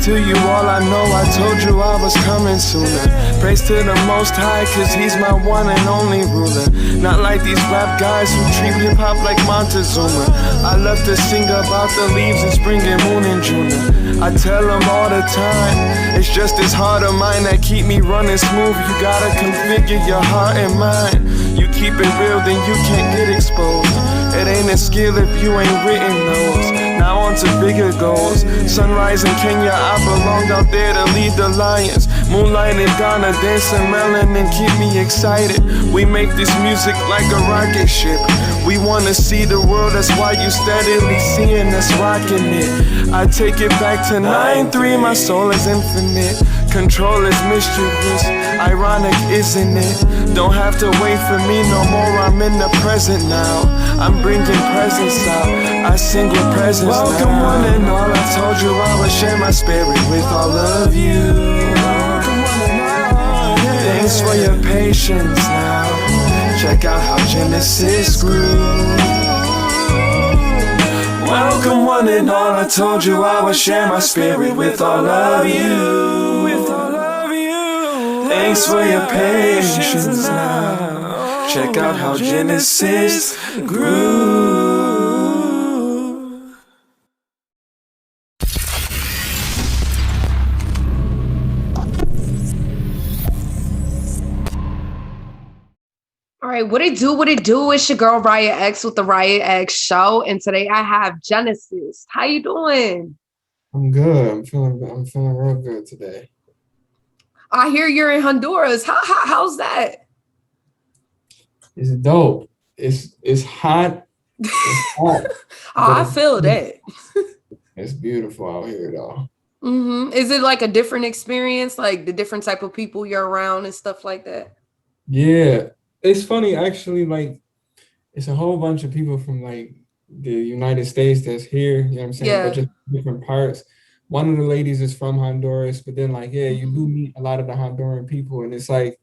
to you, all I know, I told you I was coming sooner. Praise to the Most High, cause he's my one and only ruler. Not like these rap guys who treat hip-hop like Montezuma. I love to sing about the leaves in spring and moon in June. I tell them all the time, it's just this heart of mine that keep me running smooth. You gotta configure your heart and mind. You keep it real, then you can't get exposed. It ain't a skill if you ain't written those. Now on to bigger goals. Sunrise in Kenya, I belong out there to lead the lions. Moonlight in Ghana, dancing melanin keep me excited. We make this music like a rocket ship. We wanna see the world, that's why you steadily seeing us rocking it. I take it back to 9-3, my soul is infinite. Control is mischievous, ironic isn't it? Don't have to wait for me no more, I'm in the present now. I'm bringing presents out, I sing with presence now. Welcome one and all, I told you I would share my spirit with all of you. Thanks for your patience now. Check out how Genecist grew. Welcome one and all, I told you I would share my spirit with all of you. Thanks for your patience now. Check out how Genecist grew. All right, what it do? It's your girl Riot X with the Riot X Show, and today I have Genecist. How you doing? I'm good. I'm feeling real good today. I hear you're in Honduras. How's that? It's dope. It's hot. It's hot. I feel that. It's beautiful out here, though. Is it like a different experience, like the different type of people you're around and stuff like that? Yeah. It's funny, actually, like, it's a whole bunch of people from, like, the United States that's here, you know what I'm saying? Yeah. But just different parts. One of the ladies is from Honduras, but then, like, yeah, you do meet a lot of the Honduran people, and it's, like,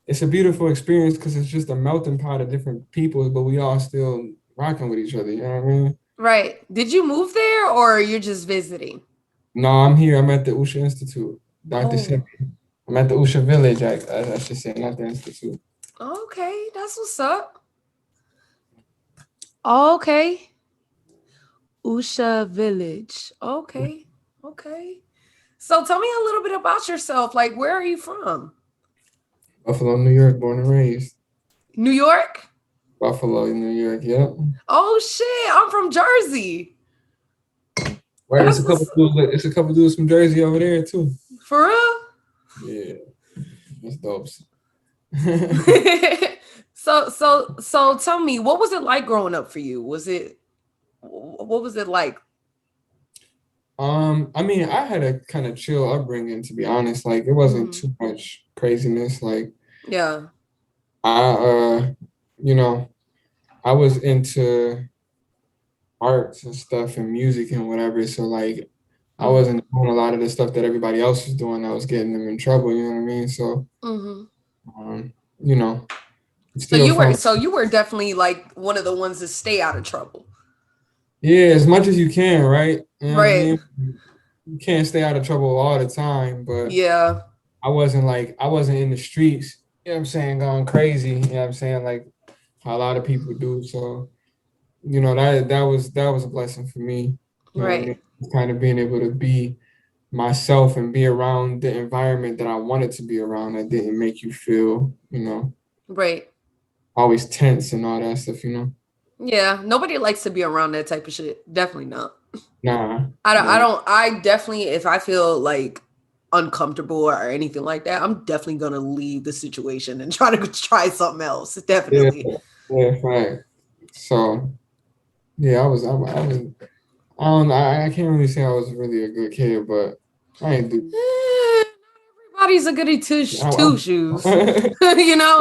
it's a beautiful experience because it's just a melting pot of different people, but we all still rocking with each other, you know what I mean? Right. Did you move there, or you're just visiting? No, I'm here. I'm at the Usha Institute, Dr. Oh. Sippy. I'm at the Usha Village, I should say, not the Institute. Okay, that's what's up. Okay. Usha Village. Okay. So tell me a little bit about yourself. Like, where are you from? Buffalo, New York, born and raised. New York? Buffalo, New York, yep. Oh, shit. I'm from Jersey. Right, it's a couple dudes from Jersey over there, too. For real? Yeah, that's dope. So tell me, what was it like growing up for you? What was it like? I mean, I had a kind of chill upbringing, to be honest. Like, it wasn't too much craziness. Like, yeah, I I was into arts and stuff and music and whatever. So, like, I wasn't doing a lot of the stuff that everybody else was doing. I was getting them in trouble. You know what I mean? So, you know. So you were definitely like one of the ones that stay out of trouble. Yeah, as much as you can, right? You know right. What I mean? You can't stay out of trouble all the time, but yeah, I wasn't in the streets, you know what I'm saying, going crazy, you know what I'm saying, like how a lot of people do. So, you know, that was a blessing for me. You know right. What I mean? Kind of being able to be myself and be around the environment that I wanted to be around that didn't make you feel, you know, right. always tense and all that stuff, you know. Yeah, nobody likes to be around that type of shit. Definitely not. Nah. I definitely, if I feel like uncomfortable or anything like that, I'm definitely gonna leave the situation and try something else. Definitely. Yeah, right. So, yeah, I can't really say I was really a good kid, but I ain't do. Everybody's a goody two shoes. You know,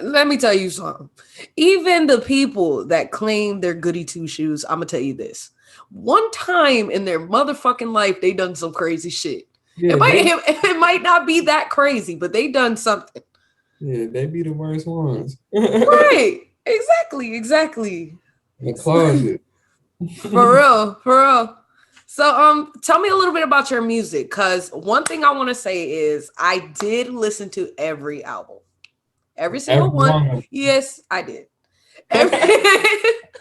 let me tell you something. Even the people that claim they're goody two shoes, I'm gonna tell you this. One time in their motherfucking life, they done some crazy shit. Yeah, it might not be that crazy, but they done something. Yeah, they be the worst ones. Right. Exactly. In the closet. For real. So tell me a little bit about your music, because one thing I want to say is I did listen to every album. Every single one. Yes, I did.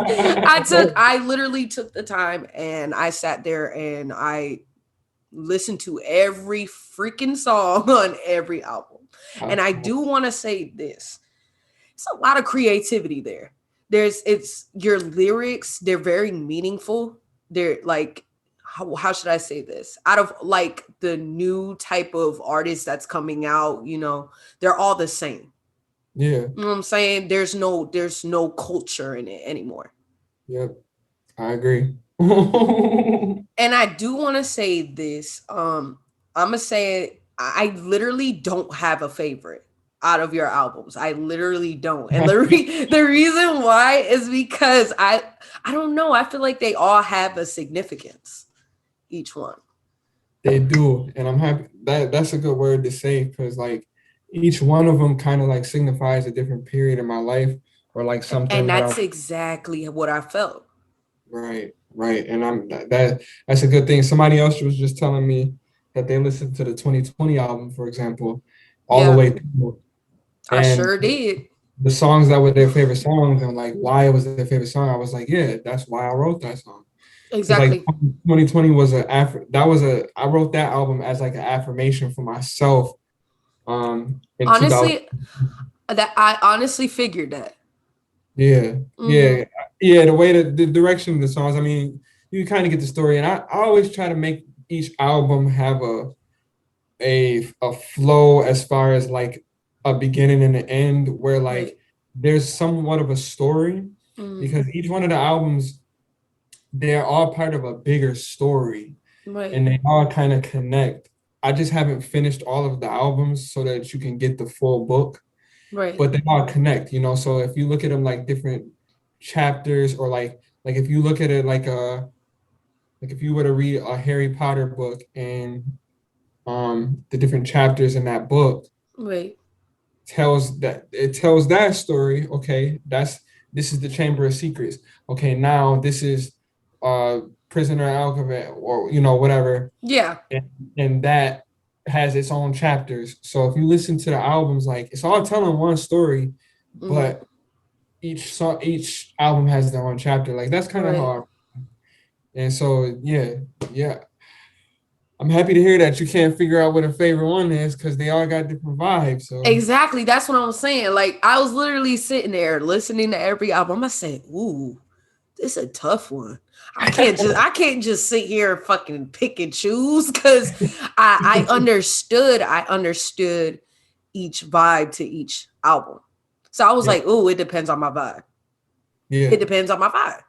I literally took the time and I sat there and I listened to every freaking song on every album. And I do want to say this. It's a lot of creativity there. It's your lyrics, they're very meaningful. They're like, how should I say this? Out of like the new type of artist that's coming out, you know, they're all the same. Yeah. You know what I'm saying? There's no culture in it anymore. Yep. I agree. And I do want to say this. I'm gonna say I literally don't have a favorite out of your albums. I literally don't. And the reason why is because I don't know. I feel like they all have a significance, each one. They do. And I'm happy that's a good word to say, because like each one of them kind of like signifies a different period in my life, or like something. And that's exactly what I felt. Right. And that's a good thing. Somebody else was just telling me that they listened to the 2020 album, for example, all the way through. I sure did. The songs that were their favorite songs and like why it was their favorite song, I was like, yeah, that's why I wrote that song. Exactly. Like 2020 was I wrote that album as like an affirmation for myself. Honestly, I honestly figured that. Yeah. The way the direction of the songs, I mean, you kind of get the story, and I always try to make each album have a flow as far as like a beginning and an end, where like there's somewhat of a story, because each one of the albums, they're all part of a bigger story, and they all kind of connect. I just haven't finished all of the albums so that you can get the full book. But they all connect, you know. So if you look at them like different chapters, or like if you look at it like if you were to read a Harry Potter book, and the different chapters in that book tells that story. Okay, this is the Chamber of Secrets. Okay, now this is Prisoner Alchemist, or you know, whatever. Yeah. And that has its own chapters. So if you listen to the albums, like it's all telling one story, but each album has their own chapter. Like that's kind of hard. And so yeah. I'm happy to hear that you can't figure out what a favorite one is, because they all got different vibes. So exactly, that's what I'm saying. Like I was literally sitting there listening to every album. I said, "Ooh, this is a tough one. I can't just sit here and fucking pick and choose," because I understood each vibe to each album. So I was like, "Ooh, it depends on my vibe." Yeah, it depends on my vibe.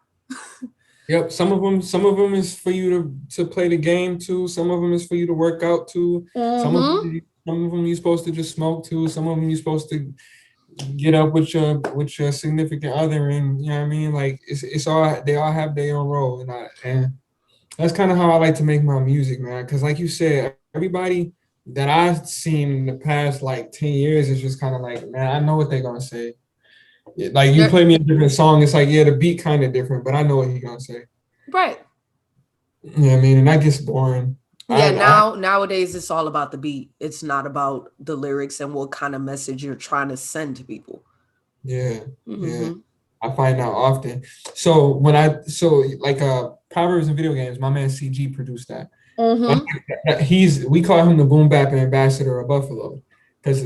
Yep. Some of them is for you to play the game to. Some of them is for you to work out to. Some of them you're supposed to just smoke to. Some of them you're supposed to get up with your significant other, and you know what I mean. Like it's all, they all have their own role, and that's kind of how I like to make my music, man. Because like you said, everybody that I've seen in the past like 10 years is just kind of like, man, I know what they're gonna say. Like you play me a different song, it's like, yeah, the beat kind of different, but I know what he's gonna say. Right. Yeah, I mean, and that gets boring. Yeah, nowadays it's all about the beat. It's not about the lyrics and what kind of message you're trying to send to people. Yeah, yeah. I find out often. So like Proverbs and Video Games, my man CG produced that. We call him the boom bap ambassador of Buffalo. That's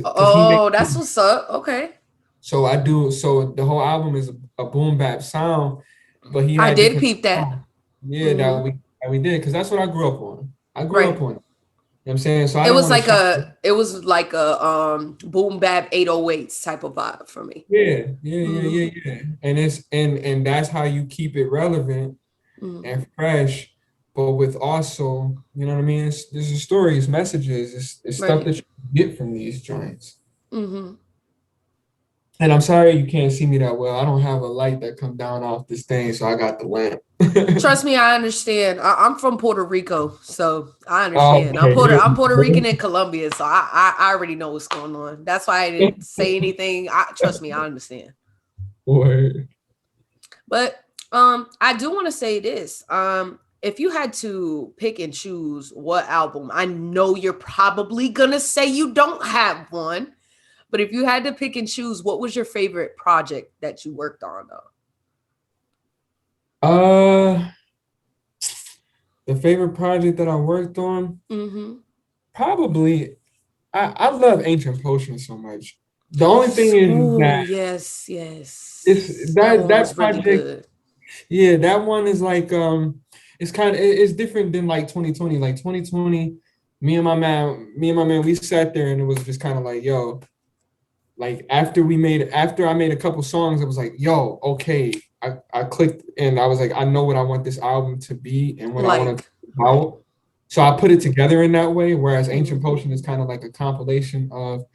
what's up. Okay. So the whole album is a boom bap sound, but I did peep that. Songs. Yeah, that we did, because that's what I grew up on. You know what I'm saying? So it was like a boom bap 808s type of vibe for me. Yeah. And that's how you keep it relevant and fresh, but with also, you know what I mean? There's stories, messages, it's stuff that you get from these joints. And I'm sorry you can't see me that well. I don't have a light that come down off this thing, so I got the lamp. Trust me, I understand. I'm from Puerto Rico, so I understand. Okay. I'm Puerto Rican in Colombia, so I already know what's going on. That's why I didn't say anything. Trust me, I understand. Word. But I do want to say this. if you had to pick and choose what album, I know you're probably gonna say you don't have one, but if you had to pick and choose, what was your favorite project that you worked on though? The favorite project that I worked on, Mm-hmm. probably, I love Ancient Potions so much. The only thing is Oh, that yes, yes. it's That that one was that really project, good. yeah, that one is like it's kind of it's different than like 2020. Like 2020, me and my man, we sat there and it was just kind of like, yo, like after I made a couple songs, it was like, yo, okay, I clicked and I was like, I know what I want this album to be and what I want to Like, out. So I put it together in that way, whereas Ancient mhm. Potion is kind of like a compilation of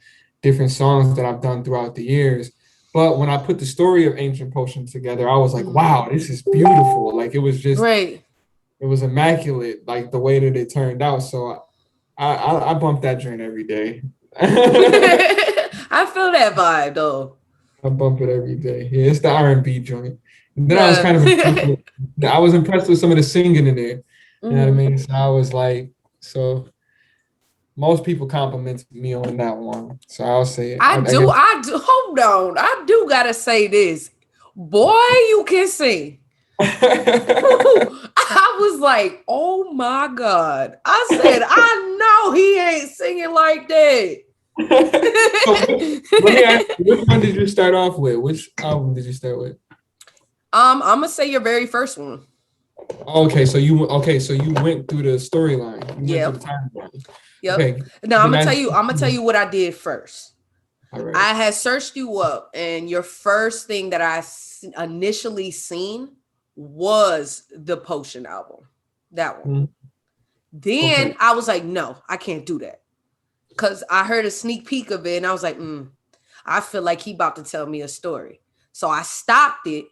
different songs that I've done throughout the years. But when I put the story of Ancient Potion together, I was like, Mhm. wow, this is beautiful. Like Right. it was immaculate, like the way that it turned out. So I bump that joint every day. I feel that vibe though. I bump it every day. Yeah, it's the R&B joint. And then I was Yeah. kind of I was impressed with some of the singing in there. You know what I Mhm. mean? So I was like, so most people compliment me on that one. So I'll say it. I guess. I do. Hold on. I do gotta say this. Boy, you can sing. I was like, oh my God. I said, I know he ain't singing like that. So let me ask you, which one did you start off with? Which album did you start with? I'm gonna say your very first one. Okay, so you went through the storyline. You went through the Yep. timeline. Yep. Okay. Now Then I'm gonna tell you what I did first. all right. I had searched you up, and your first thing that I initially seen was the Potion album. That one. Mhm. Then Okay. I was like, no, I can't do that. Because I heard a sneak peek of it, and I was like, I feel like he about to tell me a story. So I stopped it,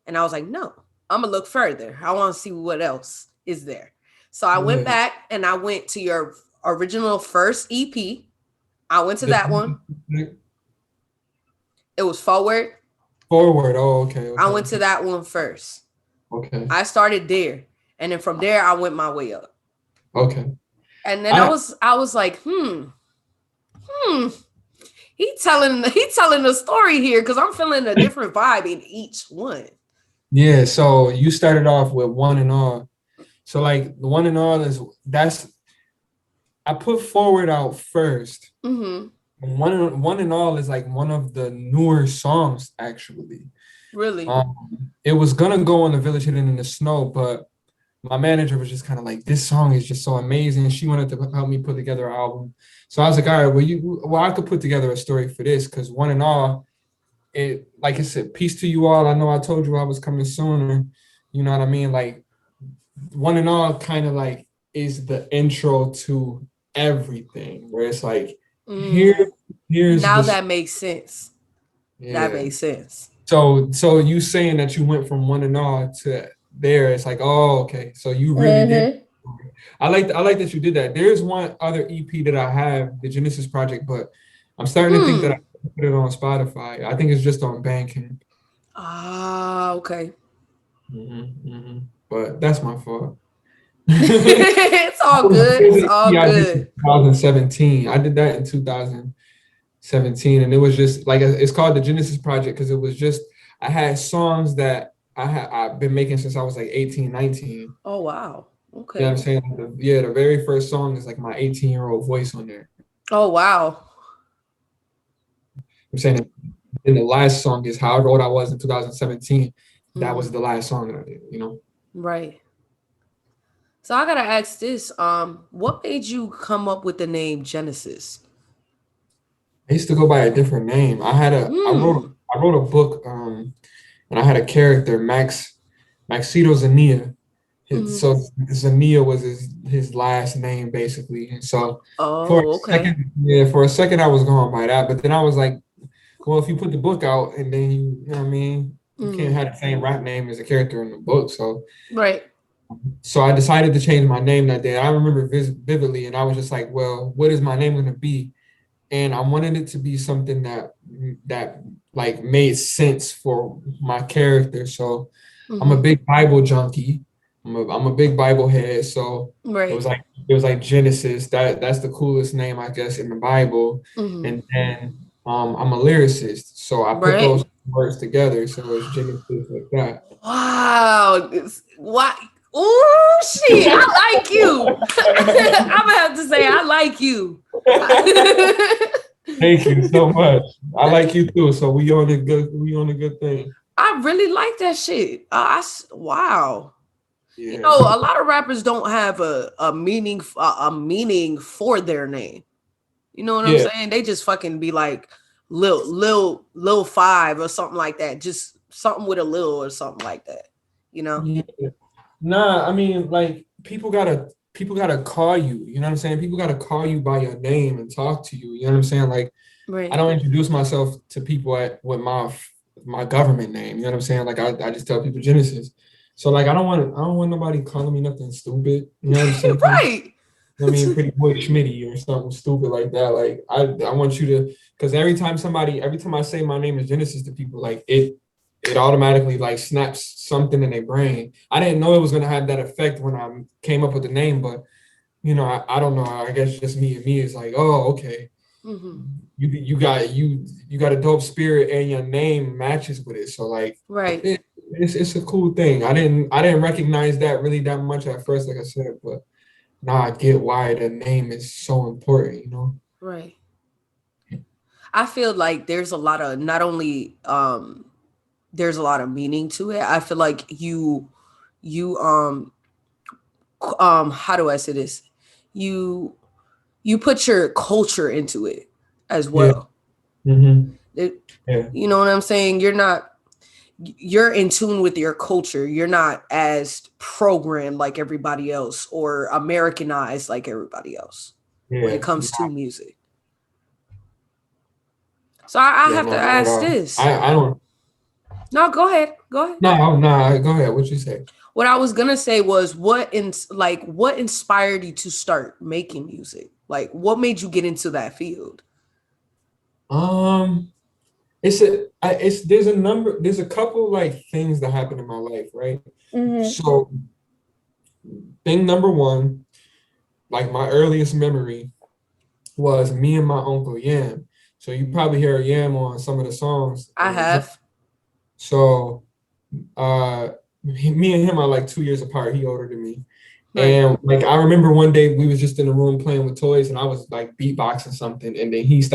and I was like, no, I'm gonna look further. I want to see what else is there. So I went Yeah. back and I went to your original first EP. I went to that one. It was Forward. Forward. Oh, okay. I Okay. went to that one first. Okay. I started there, and then from there I went my way up. Okay. And then I was like, he telling the story here because I'm feeling a different vibe in each one. Yeah. So you started off with One and All. So like the One and All I put Forward out first. Mm-hmm. One and All is like one of the newer songs actually. Really? It was gonna go on the Village Hidden in the Snow, but my manager was just kind of like, this song is just so amazing. She wanted to help me put together an album. So I was like, all right, well, I could put together a story for this because One and All, it, like I said, peace to you all. I know I told you I was coming sooner. You know what I mean? Like One and All kind of like is the intro to everything where it's like, here's now this. that makes sense. Yeah. That makes sense. So you saying that you went from One and All to there, it's like, oh, okay. So you really did. I like that you did that. There's one other EP that I have, the Genecist project, but I'm starting to think that I put it on Spotify. I think it's just on Bandcamp. Ah, okay. But that's my fault. It's all good. It's all I did in good. 2017. I did that in 2017, and it was just like it's called the Genecist project because it was just I had songs that I've been making since I was like 18, 19. Oh wow. Okay. You know what I'm saying? The very first song is like my 18-year-old voice on there. Oh wow. I'm saying, and the last song is however old I was in 2017. That was the last song that I did, you know? Right. So I gotta ask this. What made you come up with the name Genecist? I used to go by a different name. I wrote a book, and I had a character, Maxito Zania. So Zania was his last name basically. And so for a second I was going by that, but then I was like, well, if you put the book out and then you know what I mean, you can't have the same rap name as a character in the book. So So I decided to change my name that day. I remember vividly, and I was just like, well, what is my name going to be? And I wanted it to be something that like made sense for my character. So I'm a big Bible junkie. I'm a big Bible head, so Right. it was like Genecist. That's the coolest name, I guess, in the Bible. Mm-hmm. And then I'm a lyricist, so I put Right. those words together, so it's Genecist like that. Wow. What? Oh shit! I like you. I'm gonna have to say I like you. Thank you so much. I like you too. So we on a good thing. I really like that shit. Wow. You Yeah. know, a lot of rappers don't have a meaning for their name. You know what I'm Yeah. saying? They just fucking be like Lil 5 or something like that. Just something with a Lil or something like that. You know? Yeah. Nah, I mean, like people gotta call you. You know what I'm saying? People gotta call you by your name and talk to you. You know what I'm saying? Like Right. I don't introduce myself to people with my government name. You know what I'm saying? Like I just tell people Genesis. So like I don't want nobody calling me nothing stupid. You know what I'm saying? Right. I mean, pretty boy Schmitty or something stupid like that. Like I want you to, because every time I say my name is Genesis to people, like it automatically like snaps something in their brain. I didn't know it was gonna have that effect when I came up with the name, but you know, I don't know. I guess just me and me is like, oh, okay. Mm-hmm. You got a dope spirit and your name matches with it. So like Right. it's a cool thing. I didn't recognize that really that much at first, like I said, but now I get why the name is so important, you know? Right. I feel like there's a lot of not only there's a lot of meaning to it. I feel like you how do I say this? You you put your culture into it as Yeah. well. Mm-hmm. Yeah. You know what I'm saying? You're in tune with your culture. You're not as programmed like everybody else or Americanized like everybody else when it Yeah. comes to music. So I Yeah, have to no, not at ask all. this. I don't No, go ahead. Go ahead. no, go ahead. What you say? What I was gonna say was what inspired you to start making music? Like what made you get into that field? Um, there's a couple like things that happen in my life, right? Mm-hmm. So thing number one, like my earliest memory was me and my uncle Yam. So you probably hear Yam on some of the songs. I have. So me and him are like 2 years apart. He older than me. Right. And like I remember one day we was just in the room playing with toys and I was like beatboxing something and then he just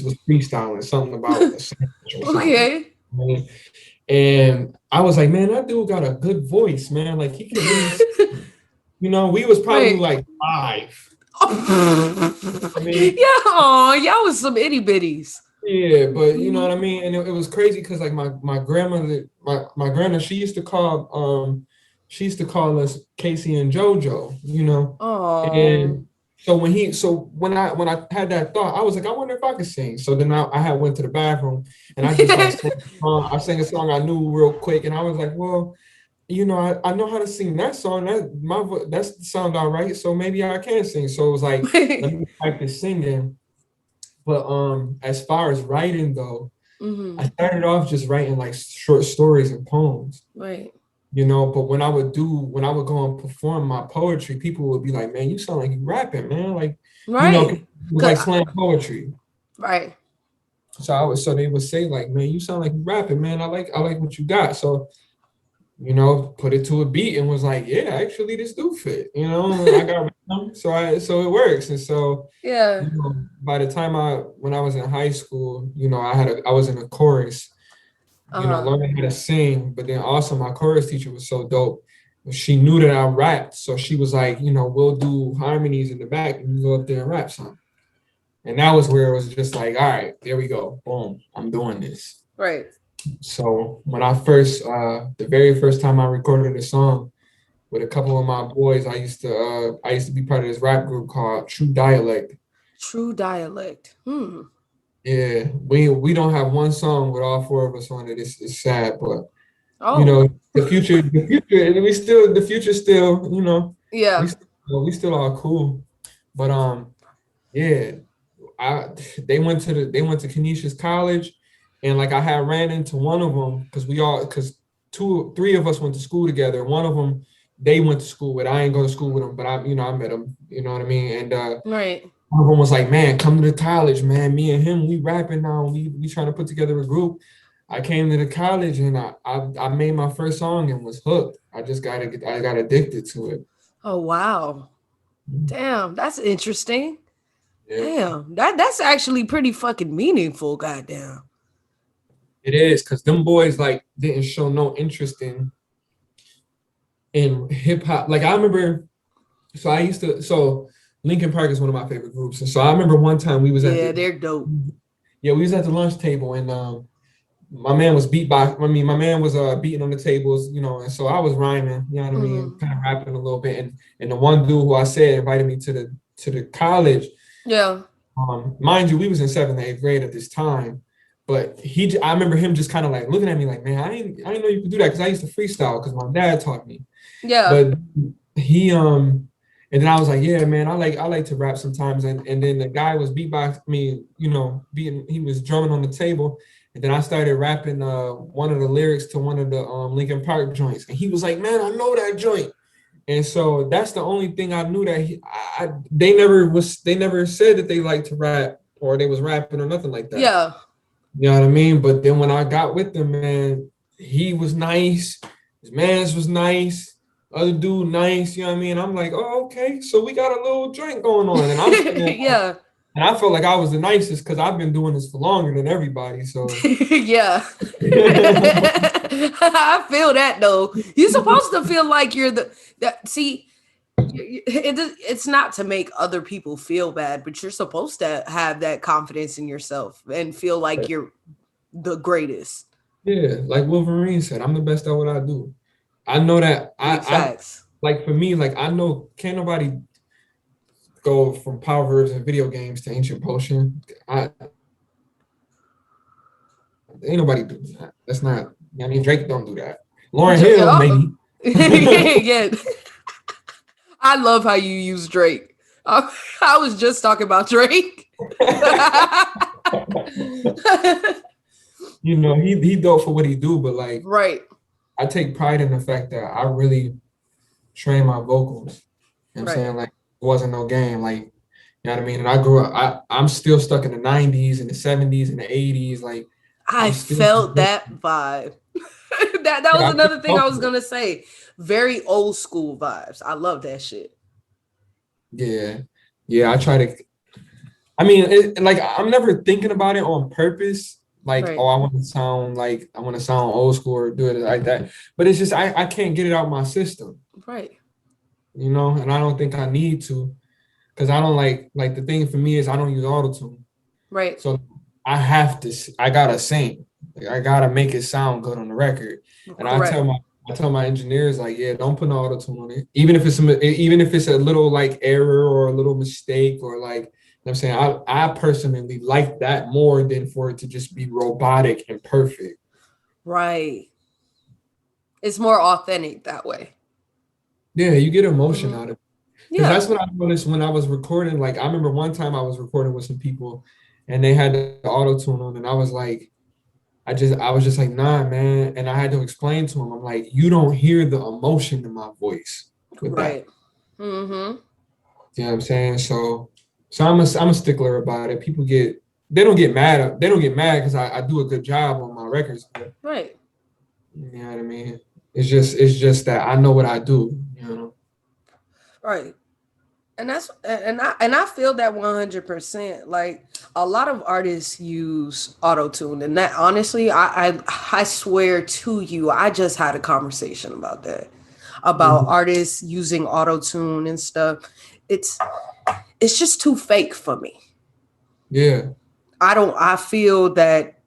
was freestyling something about a sandwich or something. Okay. And I was like, man, that dude got a good voice, man. Like he could really, you know, we was probably Right. like 5. I mean, Yeah, oh, y'all was some itty bitties. yeah, but you know what I mean? And it was crazy because like my grandmother, my grandma, she used to call us Casey and JoJo, you know. Oh. And so when I had that thought, I was like, I wonder if I could sing. So then I had went to the bathroom and I just like sang a song I knew real quick, and I was like, well, you know, I know how to sing that song. That's sound all right. So maybe I can sing. So it was like, let me practice singing. But as far as writing though, Mm-hmm. I started off just writing like short stories and poems. Right. You know, but when I would go and perform my poetry, people would be like, man, you sound like you rapping, man. Like, you know, Right. it was like slam poetry. Right. So they would say, like, man, you sound like you rapping, man. I like what you got. So, you know, put it to a beat and was like, yeah, actually this do fit. You know, I got rhythm, so it works. And so, Yeah. you know, by the time when I was in high school, you know, I was in a chorus, you know, learning how to sing. But then also my chorus teacher was so dope. She knew that I rapped. So she was like, you know, we'll do harmonies in the back and you go up there and rap something. And that was where it was just like, all right, there we go. Boom, I'm doing this. Right. So when the very first time I recorded a song with a couple of my boys, I used to be part of this rap group called True Dialect. True Dialect. Yeah, we don't have one song with all 4 of us on it. It's sad, but Oh. you know, the future, and the future still, you know, Yeah. we still are cool. But yeah, they went to Canisius College, and like I had ran into one of them because 3 of us went to school together. One of them they went to school with. I ain't go to school with them, but I met them. You know what I mean? And right. everyone was like, man, come to the college, man. Me and him, we rapping now. We trying to put together a group. I came to the college and I made my first song and was hooked. I got addicted to it. Oh wow. Damn, that's interesting. Yeah. Damn, that's actually pretty fucking meaningful, goddamn. It is, because them boys like didn't show no interest in hip hop. Like I remember, so Linkin Park is one of my favorite groups. And so I remember one time we was they're dope. Yeah, we was at the lunch table and my man was beating on the tables, and so I was rhyming, you know what I mean, kind of rapping a little bit. And the one dude who I said invited me to the college. Yeah. Mind you, we was in 7th and 8th grade at this time, but I remember him just kind of like looking at me like, man, I didn't know you could do that, because I used to freestyle because my dad taught me. Yeah. But he and then I was like, yeah, man, I like to rap sometimes. And then the guy was beatboxing me, he was drumming on the table. And then I started rapping one of the lyrics to one of the Linkin Park joints. And he was like, man, I know that joint. And so that's the only thing I knew that they never said that they liked to rap or they was rapping or nothing like that. Yeah. You know what I mean? But then when I got with them, man, he was nice. His mans was nice. Other dude nice. You know what I mean? I'm like, oh, okay. So we got a little drink going on. And I'm yeah. And I felt like I was the nicest because I've been doing this for longer than everybody. So yeah. I feel that though. You're supposed to feel like you're it's not to make other people feel bad, but you're supposed to have that confidence in yourself and feel like you're the greatest. Yeah, like Wolverine said, I'm the best at what I do. I know that I like, for me, like, I know can't nobody go from power verbs and video games to ancient potion. Ain't nobody do that. That's not, I mean, Drake don't do that. Lauryn Hill, maybe. Yeah. I love how you use Drake. I was just talking about Drake. He dope for what he do, but like, right. I take pride in the fact that I really train my vocals. You know what I'm saying? Like, it wasn't no game. Like, you know what I mean? And I grew up, I'm still stuck in the 90s and the 70s and the 80s. Like, I felt that vibe. that was another thing I was going to say. Very old school vibes. I love that shit. Yeah. Yeah, I try to, I mean, I'm never thinking about it on purpose. Like, I want to sound old school or do it like that. But it's just, I can't get it out my system. Right. And I don't think I need to, because I don't like the thing for me is I don't use autotune. Right. So I gotta sing. Like, I gotta make it sound good on the record. And I tell my engineers, like, yeah, don't put no autotune on it. Even if it's a little like error or a little mistake or like, I'm saying, I personally like that more than for it to just be robotic and perfect. Right. It's more authentic that way. Yeah, you get emotion out of it. Yeah. That's what I noticed when I was recording. Like, I remember one time I was recording with some people and they had the auto-tune on, and I was like, I was just like, nah, man. And I had to explain to them, I'm like, you don't hear the emotion in my voice with that. Mm-hmm. You know what I'm saying? So I'm a stickler about it. People they don't get mad because I do a good job on my records. Right. You know what I mean? It's just that I know what I do, Right. And I feel that 100%. Like, a lot of artists use auto-tune, and that, honestly, I swear to you, I just had a conversation about that, about artists using auto-tune and stuff. It's just too fake for me. Yeah. I feel that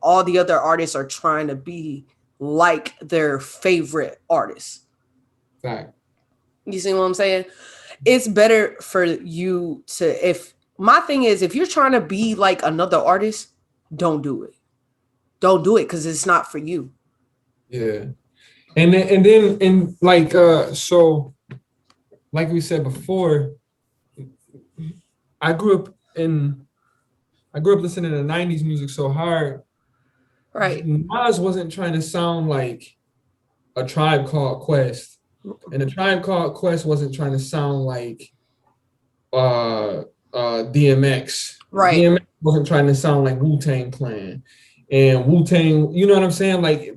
all the other artists are trying to be like their favorite artists. Fact. You see what I'm saying? It's better for you to, if you're trying to be like another artist, don't do it. Don't do it, because it's not for you. Yeah. And then like, so like we said before, I grew up listening to 90s music so hard. Right. Nas wasn't trying to sound like a Tribe Called Quest. And the Tribe Called Quest wasn't trying to sound like DMX. Right. DMX wasn't trying to sound like Wu-Tang Clan. And Wu-Tang, you know what I'm saying? Like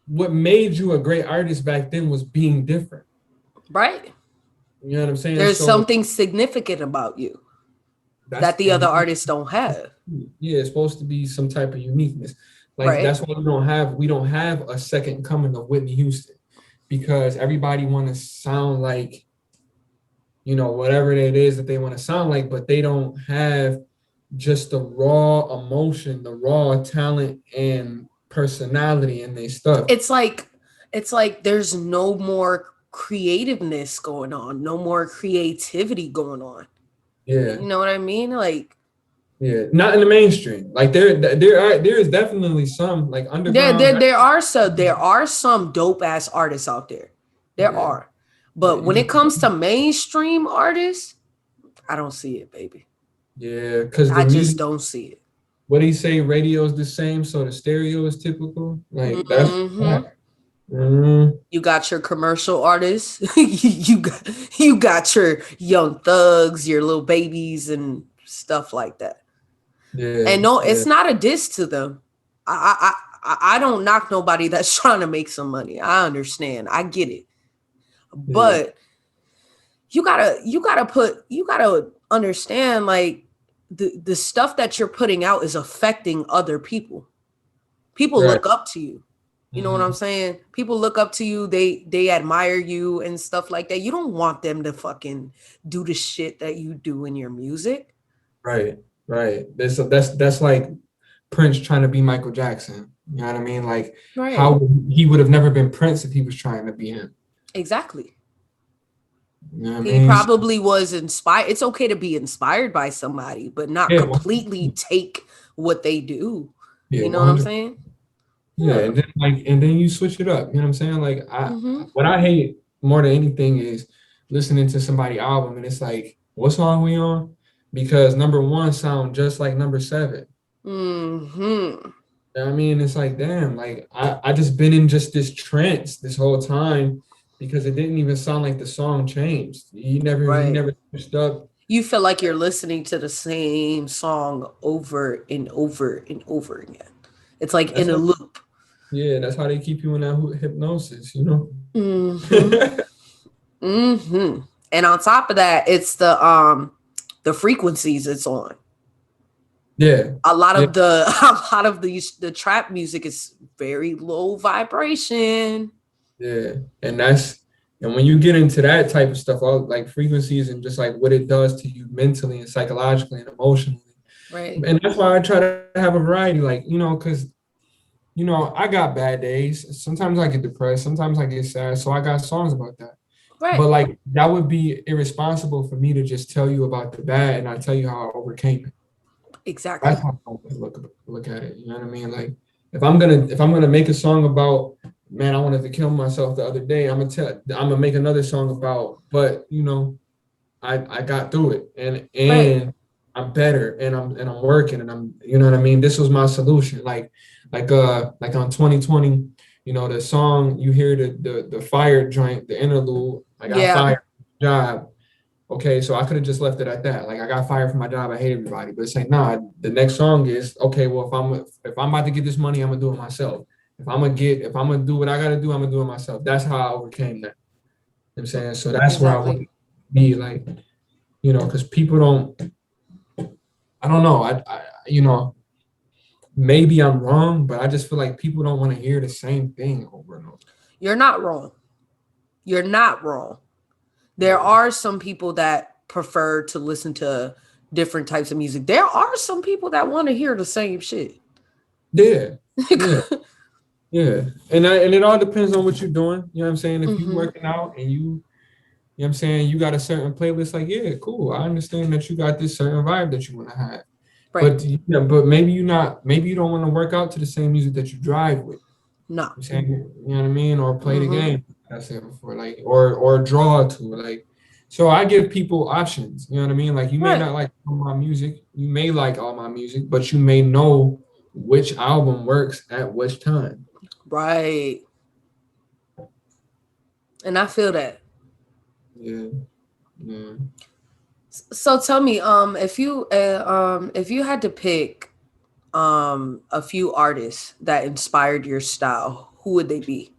what made you a great artist back then was being different. Right. You know what I'm saying? There's something significant about you that the other artists don't have. Yeah, it's supposed to be some type of uniqueness. Like that's why we don't have a second coming of Whitney Houston, because everybody want to sound like, you know, whatever it is that they want to sound like, but they don't have just the raw emotion, the raw talent and personality in their stuff. It's like there's no more creativeness going on, no more creativity going on. Yeah. You know what I mean? Like, yeah, not in the mainstream. Like there is definitely some like underground. There are some dope ass artists out there. There are. But when it comes to mainstream artists, I don't see it, baby. Yeah, because I just don't see it. What do you say? Radio is the same, so the stereo is typical. Like that's. You got your commercial artists. you got your Young Thugs, your Little Babies, and stuff like that. Yeah, and no, it's not a diss to them. I don't knock nobody that's trying to make some money. I understand. I get it. But you gotta understand, like, the stuff that you're putting out is affecting other people. People look up to you. You know what I'm saying? People look up to you. They admire you and stuff like that. You don't want them to fucking do the shit that you do in your music. Right. That's like Prince trying to be Michael Jackson. You know what I mean? Like how he would have never been Prince if he was trying to be him. Exactly. You know what he probably was inspired. It's okay to be inspired by somebody, but not completely take what they do. You know 100%. What I'm saying? Yeah, and then you switch it up. You know what I'm saying? Like what I hate more than anything is listening to somebody's album and it's like, what song we on? Because number 1 sound just like number 7. You know what I mean? It's like, damn, like I just been in just this trance this whole time because it didn't even sound like the song changed. He never switched up. You feel like you're listening to the same song over and over and over again. It's like in a loop. Yeah, that's how they keep you in that hypnosis, you know? And on top of that, it's the frequencies it's on. Yeah. A lot of the trap music is very low vibration. Yeah. And when you get into that type of stuff, all like frequencies and just like what it does to you mentally and psychologically and emotionally. Right. And that's why I try to have a variety, like, you know, because, you know, I got bad days. Sometimes I get depressed. Sometimes I get sad. So I got songs about that. Right. But like that would be irresponsible for me to just tell you about the bad and not tell you how I overcame it. Exactly. That's how I look at it. You know what I mean? Like if I'm gonna make a song about, man, I wanted to kill myself the other day, I'm gonna make another song about, but you know, I got through it and I'm better and I'm working and I'm, you know what I mean? This was my solution. Like on 2020, you know, the song you hear the fire joint, the interlude, like I fired job. Okay, so I could have just left it at that. Like I got fired from my job, I hate everybody. But it's like, nah, the next song is, okay, well, if I'm about to get this money, I'm gonna do it myself. If I'm gonna do what I gotta do, I'm gonna do it myself. That's how I overcame that. You know what I'm saying? So that's where I want to be, like, you know, because people don't, I don't know, I you know, maybe I'm wrong, but I just feel like people don't want to hear the same thing over and over. You're not wrong. You're not wrong. There are some people that prefer to listen to different types of music. There are some people that want to hear the same shit. Yeah. Yeah. And it all depends on what you're doing. You know what I'm saying? If you're working out and you know what I'm saying, you got a certain playlist, like, yeah, cool. I understand that you got this certain vibe that you want to have. Right. But maybe you don't want to work out to the same music that you drive with. No. You know what I mean? Or play the game, like I said before, like, or draw to, like. So I give people options. You know what I mean? Like, you may not like all my music. You may like all my music, but you may know which album works at which time. Right. And I feel that. Yeah. Yeah. So tell me, if you had to pick a few artists that inspired your style, who would they be?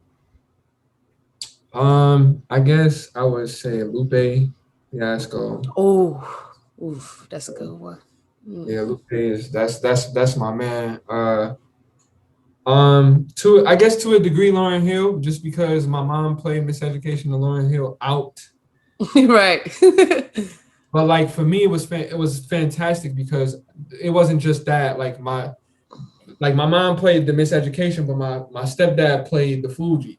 I guess I would say Lupe Fiasco. Oh, oof, that's a good one. Mm. Yeah, Lupe is that's my man. To I guess to a degree, Lauryn Hill, just because my mom played Miseducation to Lauryn Hill out. Right. But like for me, it was fantastic because it wasn't just that. Like my mom played the Miseducation, but my stepdad played the Fugees.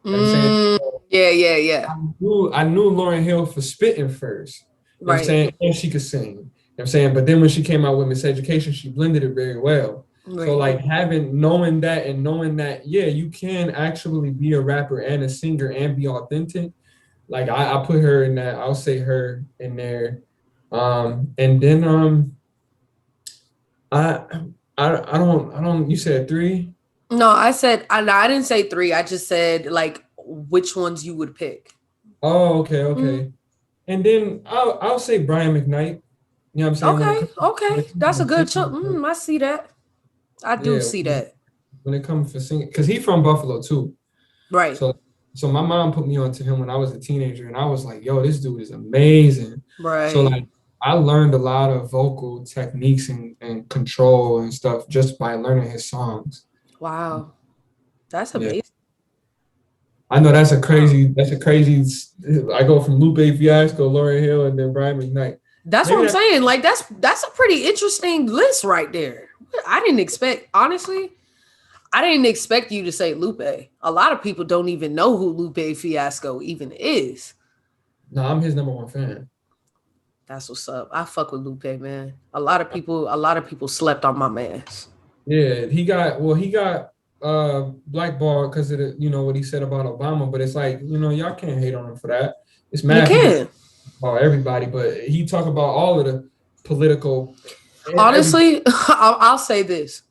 You know what I'm saying? Yeah, yeah, yeah. I knew Lauryn Hill for spitting first. You know what I'm Right. saying? And she could sing. You know what I'm saying? But then when she came out with Miseducation, she blended it very well. So Right. like knowing that, yeah, you can actually be a rapper and a singer and be authentic. Like I put her in that, I'll say her in there. And then I I don't you said three? No, I didn't say three. I just said like which ones you would pick. Oh, okay, Mm. okay. And then I'll say Brian McKnight. You know what I'm saying? Okay, okay. That's a good chunk. Singing, I see that. I do yeah, see that. when it comes for singing, because he's from Buffalo too. Right. So my mom put me onto him when I was a teenager, and I was like, yo, this dude is amazing. So Right. like I learned a lot of vocal techniques and control and stuff just by learning his songs. Wow. That's Yeah. amazing. I know Wow. that's a crazy. I go from Lupe Fiasco, Lauryn Hill, and then Brian McKnight. That's what Maybe I'm that. saying. Like that's a pretty interesting list right there. I didn't expect, honestly, I didn't expect you to say Lupe. A lot of people don't even know who Lupe Fiasco even is. No, I'm his number one fan. That's what's up. I fuck with Lupe, man. A lot of people slept on my man's. Yeah, he got blackballed because of what he said about Obama, but it's like, y'all can't hate on him for that. It's You mad people can. about everybody, but he talk about all of the political and everything. Honestly, I'll say this.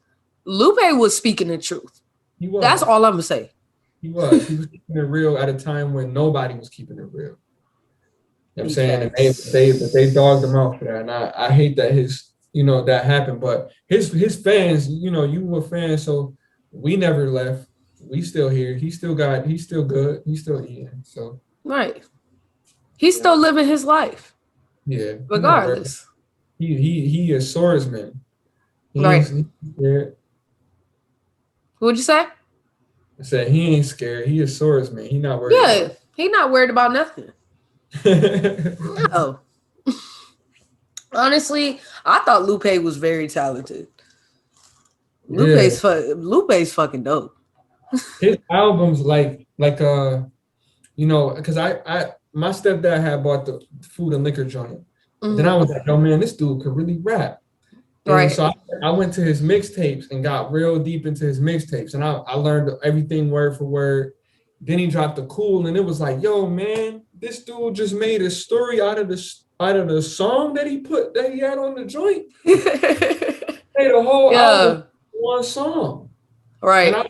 Lupe was speaking the truth. He That's was. all I'm gonna say. He was keeping it real at a time when nobody was keeping it real. You know what I'm Big saying? And they facts. dogged him out for that. And I hate that that happened. But his fans, you were fans, so we never left. We still here. He's still good. He's still eating. So Right. He's yeah, still living his life, yeah. He not worried. regardless. He is swordsman. Right. He ain't scared. What'd you say? I said he ain't scared. He is swordsman. He not worried Yeah, about he not worried about nothing. it. No. Honestly, I thought Lupe was very talented. Yeah. Lupe's fucking dope. His albums because I my stepdad had bought the food and liquor joint. And then I Mhm. was like, yo, man, this dude could really rap. And Right. so I went to his mixtapes and got real deep into his mixtapes. And I learned everything word for word. Then he dropped the cool, and it was like, yo, man, this dude just made a story out of the song that he had on the joint. Made a whole album, Yeah. one song. And Right. I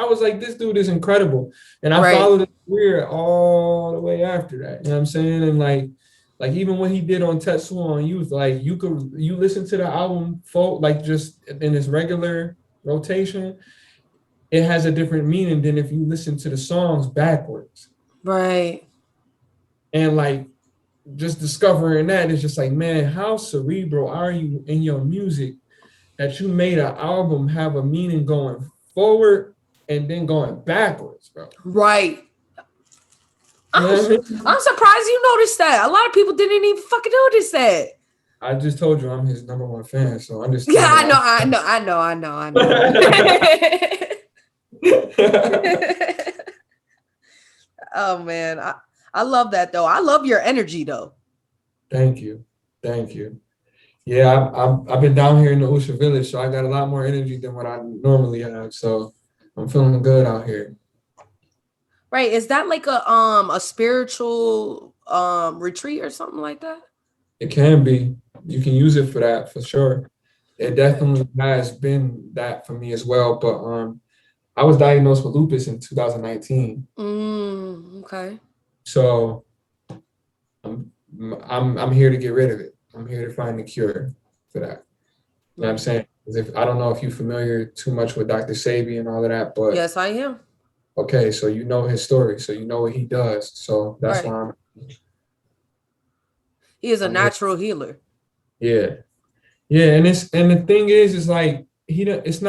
was like, this dude is incredible. And I Right. followed his career all the way after that. You know what I'm saying? And like even what he did on Tetsuo on Youth, like you listen to the album folk, like just in its regular rotation, it has a different meaning than if you listen to the songs backwards. Right. And like just discovering that is just like, man, how cerebral are you in your music that you made an album have a meaning going forward and then going backwards, bro. Right. You know I'm what I mean? I'm surprised you noticed that. A lot of people didn't even fucking notice that. I just told you I'm his number one fan, so Yeah, understand I know, that. I know, I know, I know, I know. Oh man, I love that though. I love your energy though. Thank you. Thank you. Yeah, I've been down here in the Usha village, so I got a lot more energy than what I normally have. So I'm feeling good out here. Right? Is that like a spiritual retreat or something like that? It can be. You can use it for that for sure. It Okay. definitely has been that for me as well. But I was diagnosed with lupus in 2019. Okay. So I'm here to get rid of it. I'm here to find a cure for that. You know what I'm saying? If I don't know if you're familiar too much with Dr. Sabi and all of that, but Yes, I am. okay, so you know his story, so you know what he does. So that's Right. why He is a I'm here. natural healer. Yeah. Yeah, and the thing is like it's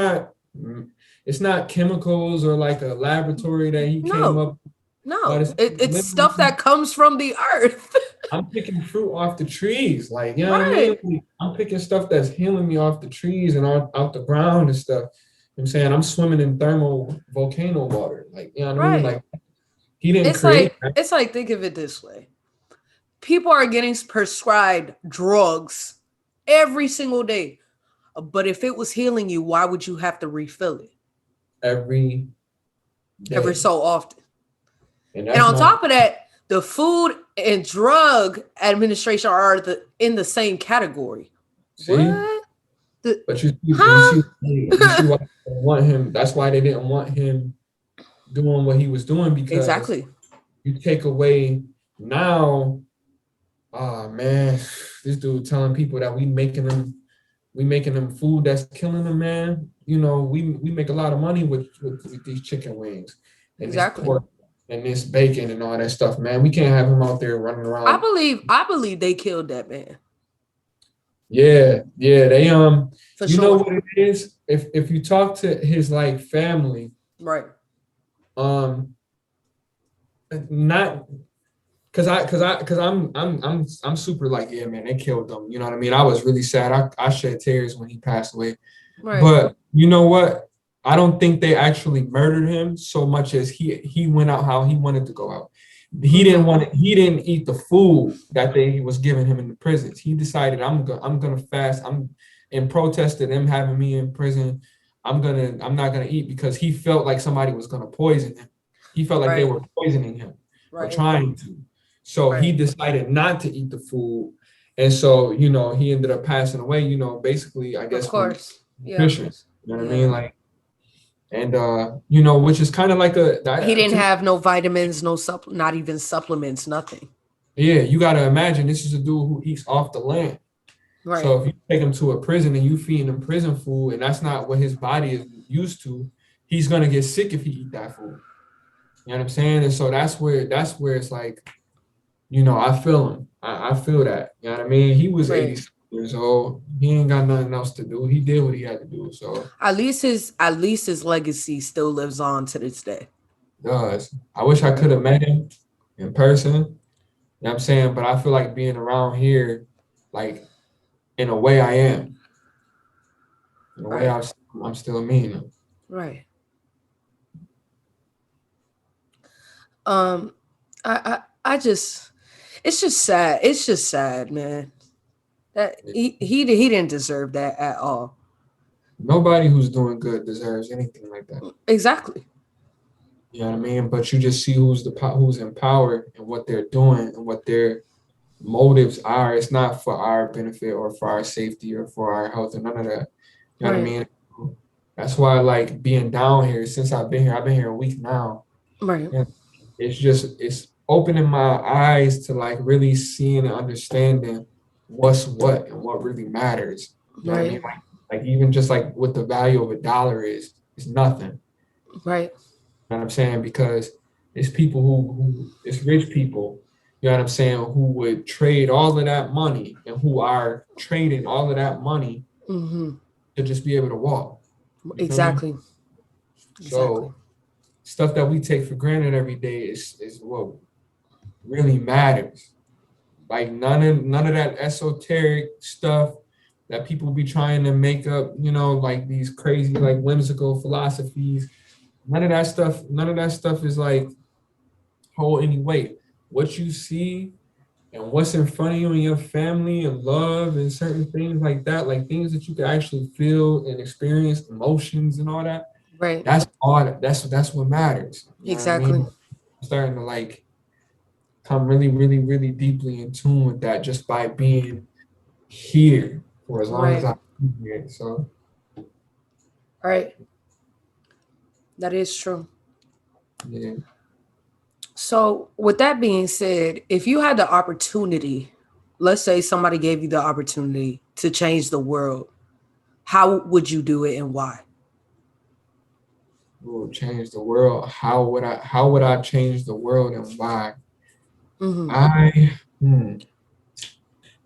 not chemicals or like a laboratory that he came No, up, but no. it's It's stuff literally that comes from the earth. I'm picking fruit off the trees. Like, you know what I mean? Right. Like, I'm picking stuff that's healing me off the trees and out the ground and stuff. I'm saying I'm swimming in thermal volcano water. Like, you know what I mean? Right. Like he didn't create that. It's like think of it this way. People are getting prescribed drugs every single day. But if it was healing you, why would you have to refill it Every every day. so often? And And that's on my top of that, the Food and Drug Administration are in the same category. see, What? but Huh? you see why they didn't want him. That's why they didn't want him doing what he was doing, because Exactly. you take away now, oh man, this dude telling people that we making them food that's killing them, man. You know, we make a lot of money with these chicken wings and this Exactly. pork and this bacon and all that stuff, man. We can't have him out there running I around. believe they killed that man. Yeah, they For you know sure. what it is? If you talk to his like family, Right. um not because I'm super like, yeah, man, they killed them. You know what I mean? I was really sad. I shed tears when he passed away. Right. But you know what? I don't think they actually murdered him so much as he went out how he wanted to go out. He didn't want it, he didn't eat the food that they was giving him in the prisons. He decided I'm gonna fast. I'm in protest to them having me in prison. I'm not gonna eat because he felt like somebody was gonna poison him. He felt like they Right. were poisoning him or Right. trying to. So he Right. decided not to eat the food. And so, you know, he ended up passing away, you know, basically, I Of guess, from course. Yeah. nutrition. You know what I Yeah. mean? Like, and you know, which is kind of like He didn't to me, have no vitamins, not even supplements, nothing. yeah, you gotta imagine this is a dude who eats off the land. Right. So if you take him to a prison and you feed him prison food and that's not what his body is used to, he's gonna get sick if he eat that food. You know what I'm saying? And so that's where it's like, you know, I feel him. I feel that. You know what I mean? He was Right. 80 years old. He ain't got nothing else to do. He did what he had to do. So At least his legacy still lives on to this day. does. I wish I could have met him in person. You know what I'm saying? But I feel like being around here, like in a way I am. In a way Right. I'm still meeting him. Right. I just it's just sad. It's just sad, man. That he didn't deserve that at all. Nobody who's doing good deserves anything like that. Exactly. You know what I mean? But you just see who's in power and what they're doing and what their motives are. It's not for our benefit or for our safety or for our health or none of that. You know what I mean? That's why I like being down here since I've been here a week now. Right. And it's opening my eyes to like really seeing and understanding what's what and what really matters. You know what I mean? Like even just like what the value of $1 is nothing. Right. You know what I'm saying? Because it's people who it's rich people, you know what I'm saying, who would trade all of that money and who are trading all of that money to just be able to walk. Exactly. So stuff that we take for granted every day is what really matters. Like none of that esoteric stuff that people be trying to make up, you know, like these crazy, like whimsical philosophies. None of that stuff is like hold any weight. What you see and what's in front of you and your family and love and certain things like that, like things that you can actually feel and experience, emotions and all that. Right. That's what matters. You know exactly. what I mean? I'm starting to like come really, really, really deeply in tune with that just by being here for as long as I've been here. So right. That is true. Yeah. So with that being said, if you had the opportunity, let's say somebody gave you the opportunity to change the world, how would you do it and why? Will change the world. How would I change the world and why? Mm-hmm. I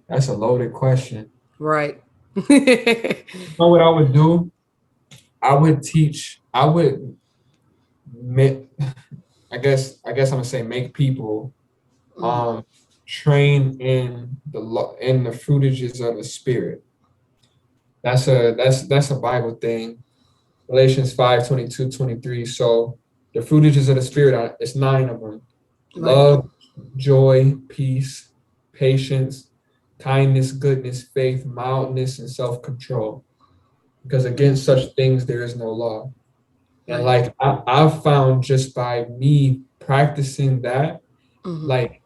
That's a loaded question. Right. You know what I would do? I would make, I guess I'm gonna say make people Mm, train in the fruitages of the spirit. That's a Bible thing. Galatians 5:22-23. So the fruitages of the spirit it's 9 of them. right. Love, joy, peace, patience, kindness, goodness, faith, mildness, and self-control. Because against such things there is no law. And Right. like I've found just by me practicing that, Mm-hmm. like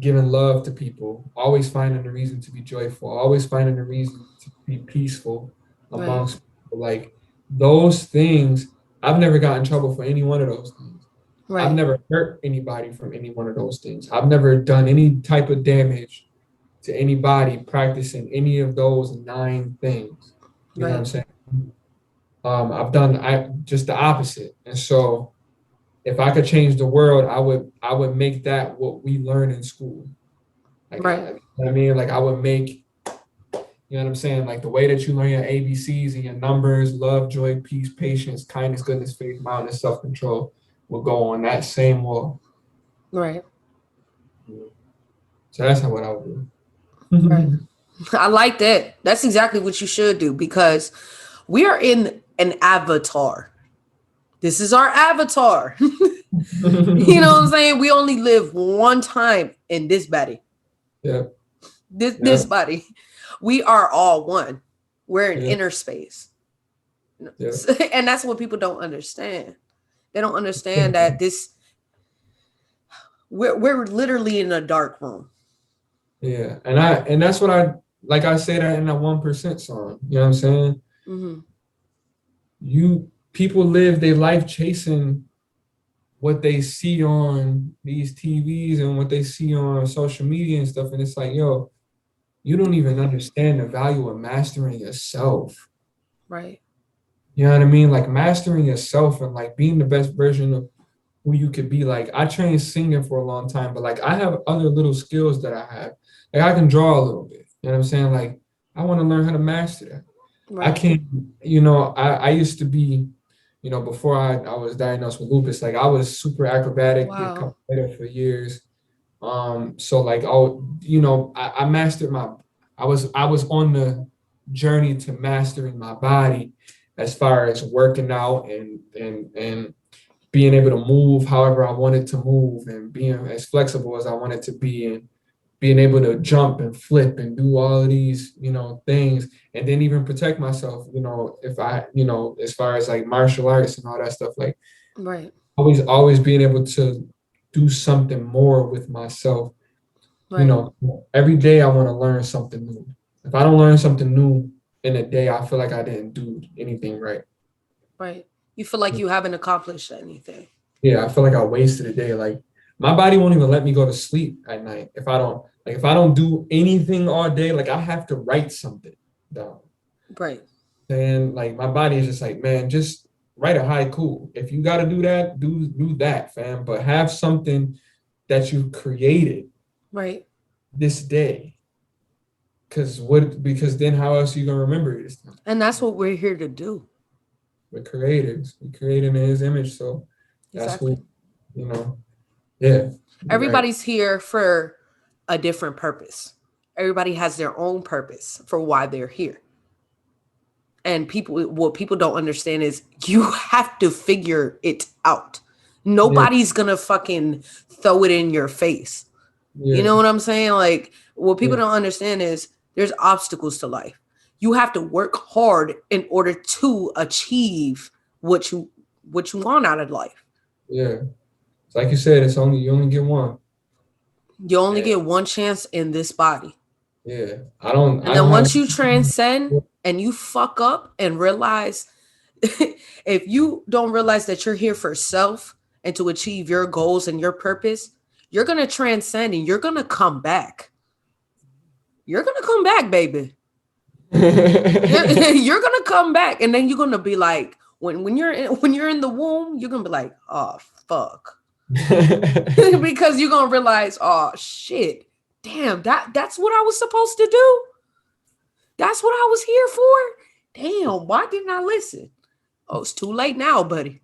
giving love to people, always finding a reason to be joyful, always finding a reason to be peaceful Right. amongst people. Like those things, I've never gotten in trouble for any one of those things. I've Right. never hurt anybody from any one of those things. I've never done any type of damage to anybody practicing any of those 9 things. You know what I'm Right. saying? I've done just the opposite. And so if I could change the world, I would make that what we learn in school. Like Right. you know what I mean, like I would make, you know what I'm saying, like the way that you learn your ABCs and your numbers, love, joy, peace, patience, kindness, goodness, faith, mildness, self-control, will go on that same wall. Right. So that's what I would Right. do. I like that. That's exactly what you should do because we are in an avatar. This is our avatar. You know what I'm saying? We only live one time in this body. Yeah, This yeah, body. We are all one. We're in yeah, inner space. yeah, And that's what people don't understand. They don't understand that we're literally in a dark room. yeah. And that's what I say that in that 1% song. You know what I'm saying? Mm-hmm. People live their life chasing what they see on these TVs and what they see on social media and stuff. And it's like, yo, you don't even understand the value of mastering yourself. Right. You know what I mean? Like mastering yourself and like being the best version of who you could be. Like I trained singing for a long time, but like I have other little skills that I have. Like I can draw a little bit. You know what I'm saying? Like I want to learn how to master that. I Right. can't, I used to be, before I was diagnosed with lupus, like I was super acrobatic, did Wow. capoeira for years. So like, I mastered I was on the journey to mastering my body as far as working out and being able to move however I wanted to move and being as flexible as I wanted to be and being able to jump and flip and do all of these, things and then even protect myself, if I, as far as like martial arts and all that stuff, like Right. always being able to do something more with myself. Right. Every day I want to learn something new. If I don't learn something new in a day, I feel like I didn't do anything right. Right. You feel like you haven't accomplished anything. Yeah, I feel like I wasted a day. Like my body won't even let me go to sleep at night if I don't do anything all day. Like I have to write something down. Right. And like my body is just like, man, just write a haiku. If you got to do that, do that, fam. But have something that you created Right. this day. Because then how else are you gonna remember it this time? And that's what we're here to do. We're creators. We created in his image. So that's Exactly. who, you know, yeah. Everybody's here for a different purpose. Everybody has their own purpose for why they're here. And what people don't understand is you have to figure it out. Nobody's gonna fucking throw it in your face. Yeah. You know what I'm saying? Like what people Yeah. don't understand is there's obstacles to life. You have to work hard in order to achieve what you want out of life. Yeah. It's like you said, you only get one. You only Yeah. get one chance in this body. Yeah. I don't And then have once you transcend and you fuck up and realize if you don't realize that you're here for self and to achieve your goals and your purpose, you're going to transcend and you're going to come back. You're going to come back, baby. You're going to come back. And then you're going to be like, when you're in the womb, you're going to be like, oh, fuck. Because you're going to realize, oh, shit. Damn, that's what I was supposed to do. That's what I was here for. Damn, why didn't I listen? Oh, it's too late now, buddy.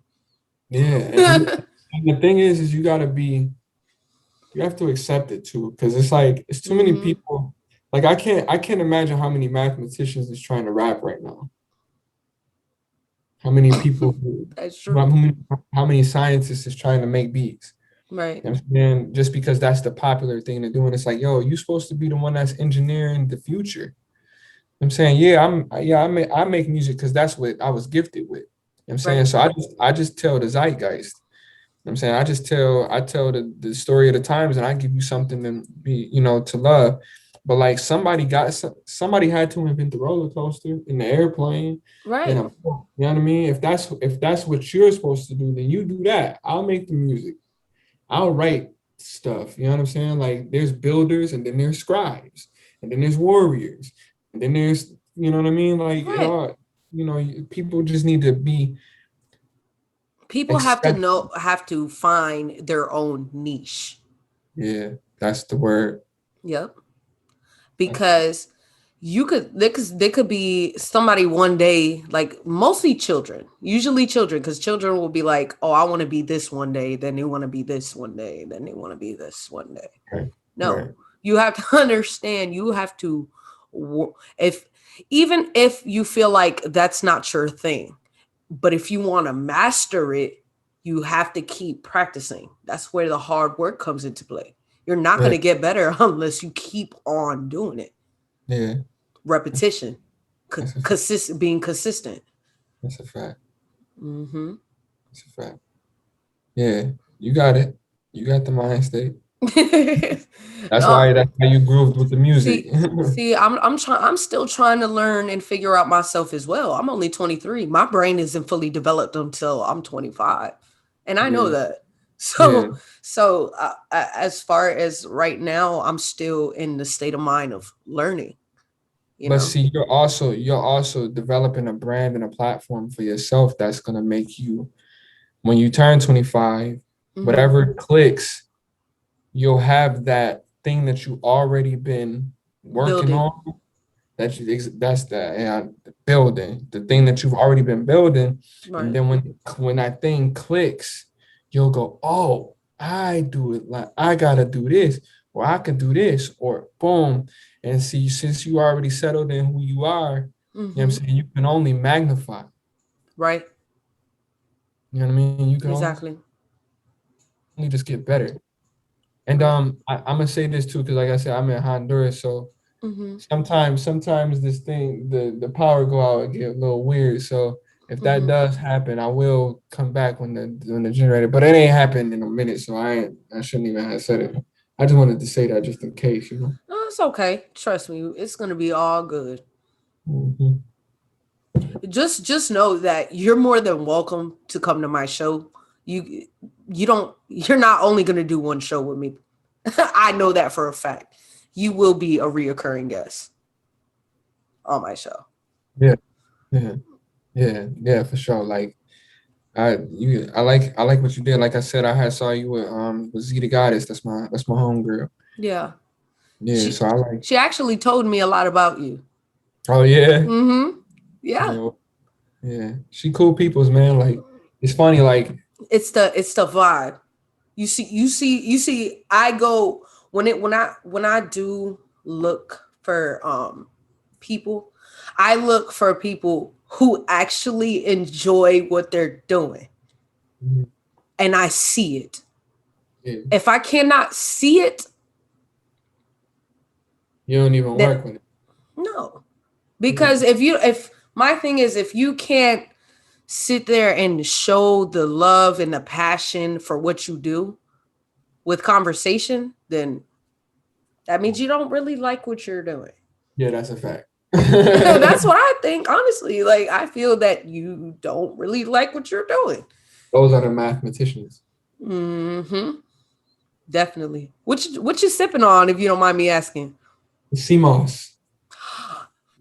Yeah. And the thing is you have to accept it too. Cause it's like, it's too many people. Like I can't imagine how many mathematicians is trying to rap right now. How many people, That's true. how many scientists is trying to make beats. Right. And just because that's the popular thing to do. And it's like, yo, you're supposed to be the one that's engineering the future. I'm saying, I make music because that's what I was gifted with. I'm saying, Right. so I just tell the zeitgeist. I'm saying, I tell the story of the times, and I give you something to be, to love. But like somebody had to invent the roller coaster and the airplane. Right. And you know what I mean? If that's what you're supposed to do, then you do that. I'll make the music. I'll write stuff. You know what I'm saying? Like there's builders, and then there's scribes, and then there's warriors, and then there's, you know what I mean? Like, right. People just need to be. People have to find their own niche. Yeah, that's the word. Yep. Because there could be somebody one day, like mostly children, because children will be like, oh, I want to be this one day. Then they want to be this one day. Then they want to be this one day. Right. No, right. You have to understand, you have to, even if you feel like that's not your thing, but if you want to master it, you have to keep practicing. That's where the hard work comes into play. You're not going to get better unless you keep on doing it. Yeah. Repetition. Being consistent. That's a fact. Mm-hmm. That's a fact. Yeah. You got it. You got the mind state. That's how you grooved with the music. See, I'm still trying to learn and figure out myself as well. I'm only 23. My brain isn't fully developed until I'm 25. And I know that. So as far as right now, I'm still in the state of mind of learning. But see, you're also developing a brand and a platform for yourself that's gonna make you, when you turn 25, whatever clicks, you'll have that thing that you already been working on. That's the building, the thing that you've already been building, right. And then when that thing clicks, you'll go, oh, I do it, like I gotta do this, or I can do this, or boom. And see, since you already settled in who you are, you know what I'm saying, you can only magnify. Right. You know what I mean? You can only just get better. And I'm gonna say this too, because like I said, I'm in Honduras, so sometimes this thing, the power go out and get a little weird. So if that does happen, I will come back when the generator. But it ain't happened in a minute, so I shouldn't even have said it. I just wanted to say that just in case, No, it's okay. Trust me, it's gonna be all good. Just know that you're more than welcome to come to my show. You're not only gonna do one show with me. I know that for a fact. You will be a reoccurring guest on my show. Yeah, for sure. Like I like what you did. Like I said, I saw you with Z the Goddess. That's my homegirl. Yeah. Yeah. She actually told me a lot about you. Oh yeah. Yeah. Yeah. She cool peoples, man. Like it's funny. Like it's the vibe. You see. I go when I do look for people. I look for people who actually enjoy what they're doing, and I see it. Yeah. If I cannot see it, you don't even work with it. No, because if my thing is, if you can't sit there and show the love and the passion for what you do with conversation, then that means you don't really like what you're doing. Yeah, that's a fact. That's what I think, honestly. Like, I feel that you don't really like what you're doing. Those are the mathematicians. Mm-hmm. Definitely. What you sipping on, if you don't mind me asking? Sea moss.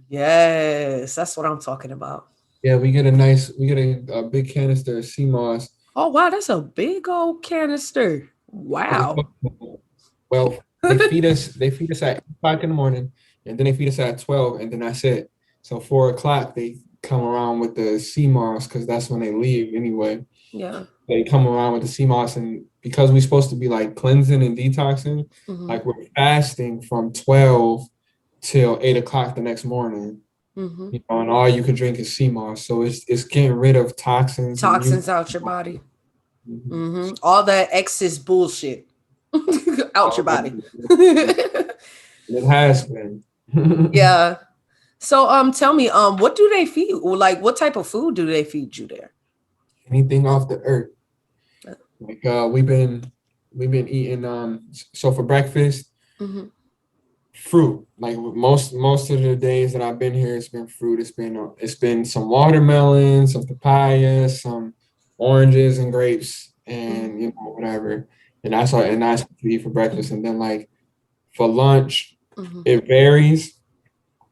Yes, that's what I'm talking about. Yeah, we get a big canister of sea moss. Oh wow, that's a big old canister. Wow. Well, they feed us at 8 o'clock in the morning, and then they feed us at 12, and then that's it. So 4 o'clock they come around with the sea moss because that's when they leave anyway. Yeah. They come around with the sea moss, and because we're supposed to be like cleansing and detoxing, like we're fasting from 12 till 8 o'clock the next morning. And all you can drink is sea moss. So it's getting rid of toxins out your body. All that excess bullshit out your body. It has been. Yeah. So tell me, what do they feed? Like, what type of food do they feed you there? Anything off the earth. Like we've been eating so for breakfast, fruit. Like most of the days that I've been here, it's been fruit. It's been some watermelon, some papayas, some oranges and grapes, and whatever. And that's what we eat for breakfast. And then like for lunch, it varies.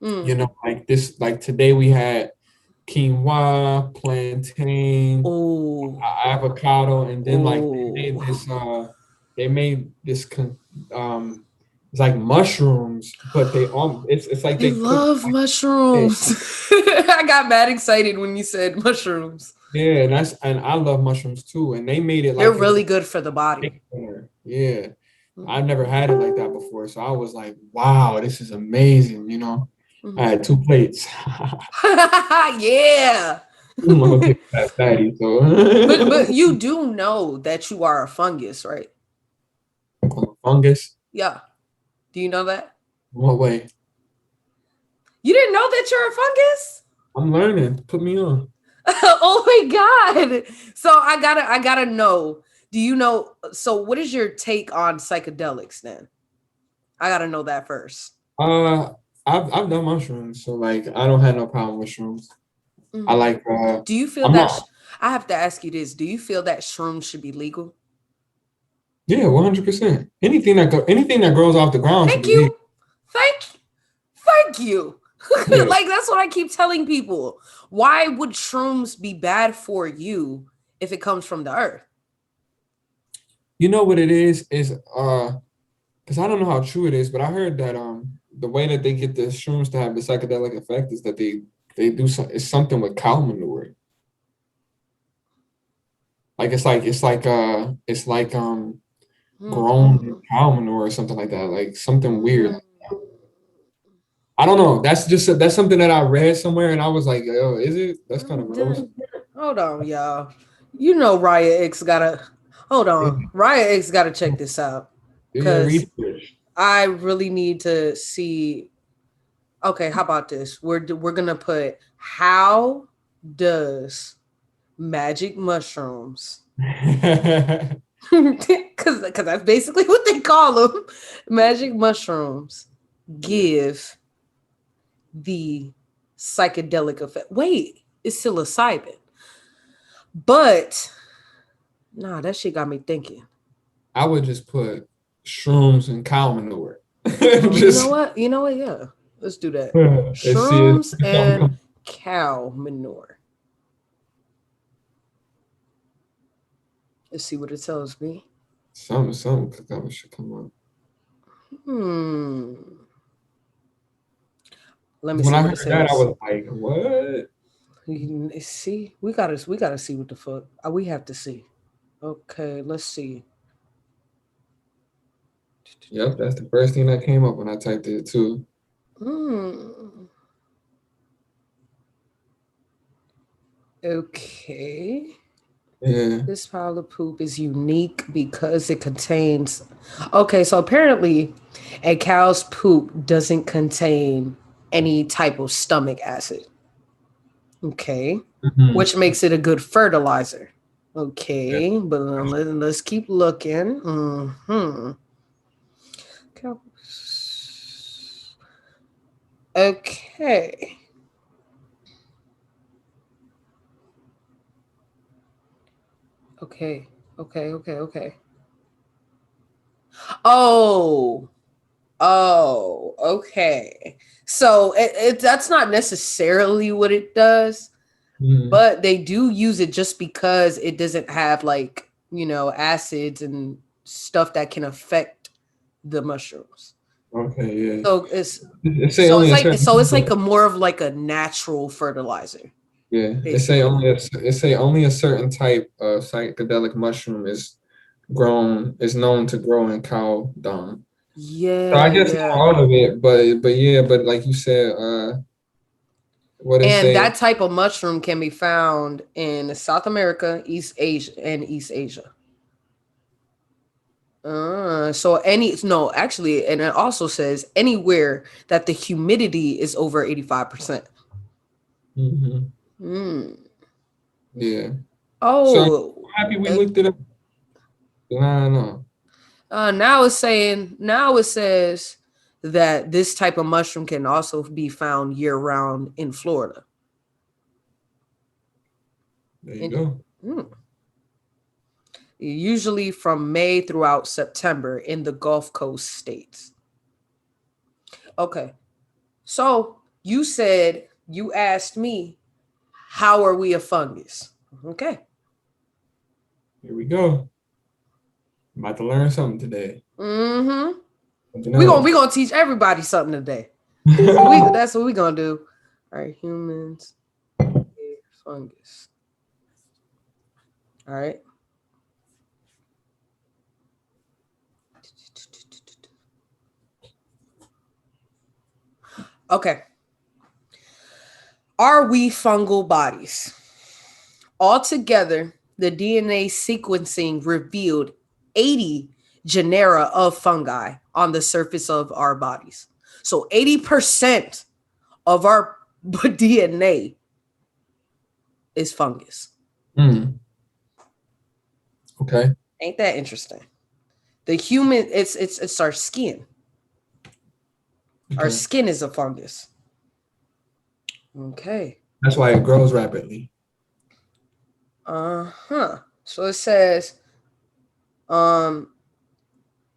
Like today we had quinoa, plantain, avocado, and then like they made this it's like mushrooms, but it's like they love mushrooms. I got mad excited when you said mushrooms. Yeah, and I love mushrooms too, and they made it like they're really good for the body. Yeah, I've never had it like that before, so I was like, wow, this is amazing. I had 2 plates. Yeah. I'm a big fat fatty, so. but you do know that you are a fungus, right? I'm a fungus? Yeah. Do you know that? What way? You didn't know that you're a fungus? I'm learning. Put me on. Oh my God. So I gotta know. Do you know? So what is your take on psychedelics then? I gotta know that first. I've done mushrooms, so like I don't have no problem with shrooms. I like. Do you feel that? I have to ask you this. Do you feel that shrooms should be legal? Yeah, 100%. Anything that grows off the ground should be legal. Thank you. Yeah. Like that's what I keep telling people. Why would shrooms be bad for you if it comes from the earth? You know what it is because I don't know how true it is, but I heard that the way that they get the shrooms to have the psychedelic effect is that they do it's something with cow manure. Like it's like grown cow manure or something like that, like something weird. I don't know. That's something that I read somewhere, and I was like, "Yo, is it?" That's kind of gross. Hold on, y'all. You know, Raya X gotta hold on. Raya X gotta check this out because I really need to see. Okay, how about this? We're gonna put how does magic mushrooms? Because that's basically what they call them. Magic mushrooms give the psychedelic effect. Wait, it's psilocybin. But nah, that shit got me thinking. I would just put shrooms and cow manure. You know what? Yeah, let's do that. Shrooms and cow manure. Let's see what it tells me. Something should come up. Let me see what it says. That, I was like, what? See, we gotta see what the fuck. We have to see. Okay, let's see. Yep, that's the first thing that came up when I typed it too. Okay. Yeah. This pile of poop is unique because it contains. Okay, so apparently, a cow's poop doesn't contain any type of stomach acid. Okay, which makes it a good fertilizer. Okay, yeah. But let's keep looking. Okay. Okay. Okay. Oh. Oh, okay. So that's not necessarily what it does, but they do use it just because it doesn't have like, acids and stuff that can affect the mushrooms. Okay, yeah. So it's like a more of like a natural fertilizer. Yeah, Basically. it say only a certain type of psychedelic mushroom is known to grow in cow dung. Yeah, So I guess not yeah. all of it, but like you said, what it And say? that type of mushroom can be found in South America, East Asia, and East Asia. Actually, and it also says anywhere that the humidity is over 85%. Yeah. So I'm Oh, happy we looked it up. No. now it says that this type of mushroom can also be found year round in Florida. There you go. Usually from May throughout September in the Gulf Coast states. Okay. So you asked me, how are we a fungus? Okay. Here we go. I'm about to learn something today. We gonna teach everybody something today. That's what we gonna do. All right, humans, fungus. All right. Okay. Are we fungal bodies? Altogether, the DNA sequencing revealed 80 genera of fungi on the surface of our bodies. So 80% of our DNA is fungus. Okay. Ain't that interesting? The human, it's our skin. Okay. Our skin is a fungus. Okay. That's why it grows rapidly. So it says,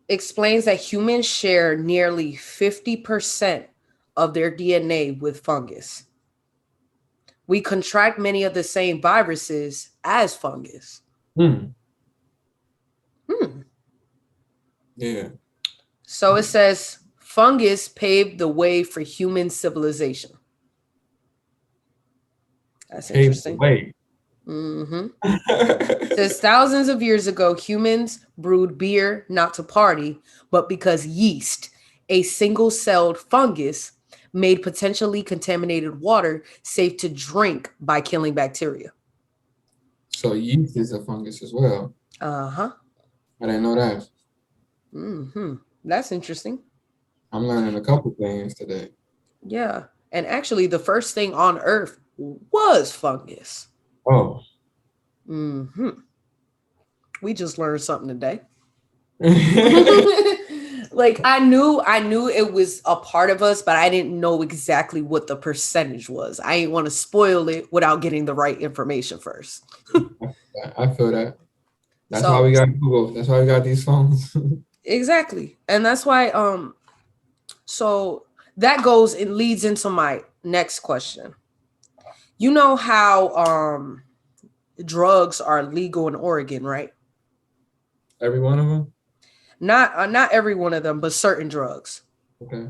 explains that humans share nearly 50% of their DNA with fungus. We contract many of the same viruses as fungus. Yeah. So it says fungus paved the way for human civilization. That's interesting. Says thousands of years ago, humans brewed beer not to party, but because yeast, a single-celled fungus, made potentially contaminated water safe to drink by killing bacteria. So yeast is a fungus as well. I didn't know that. That's interesting. I'm learning a couple things today. Yeah. And actually, the first thing on Earth was fungus. Oh. We just learned something today. Like I knew it was a part of us, but I didn't know exactly what the percentage was. I didn't want to spoil it without getting the right information first. I feel that. That's why we got Google. That's why we got these phones. Exactly. And that's why so that goes and leads into my next question. You know how drugs are legal in Oregon, right? Every one of them? Not every one of them, but certain drugs. Okay.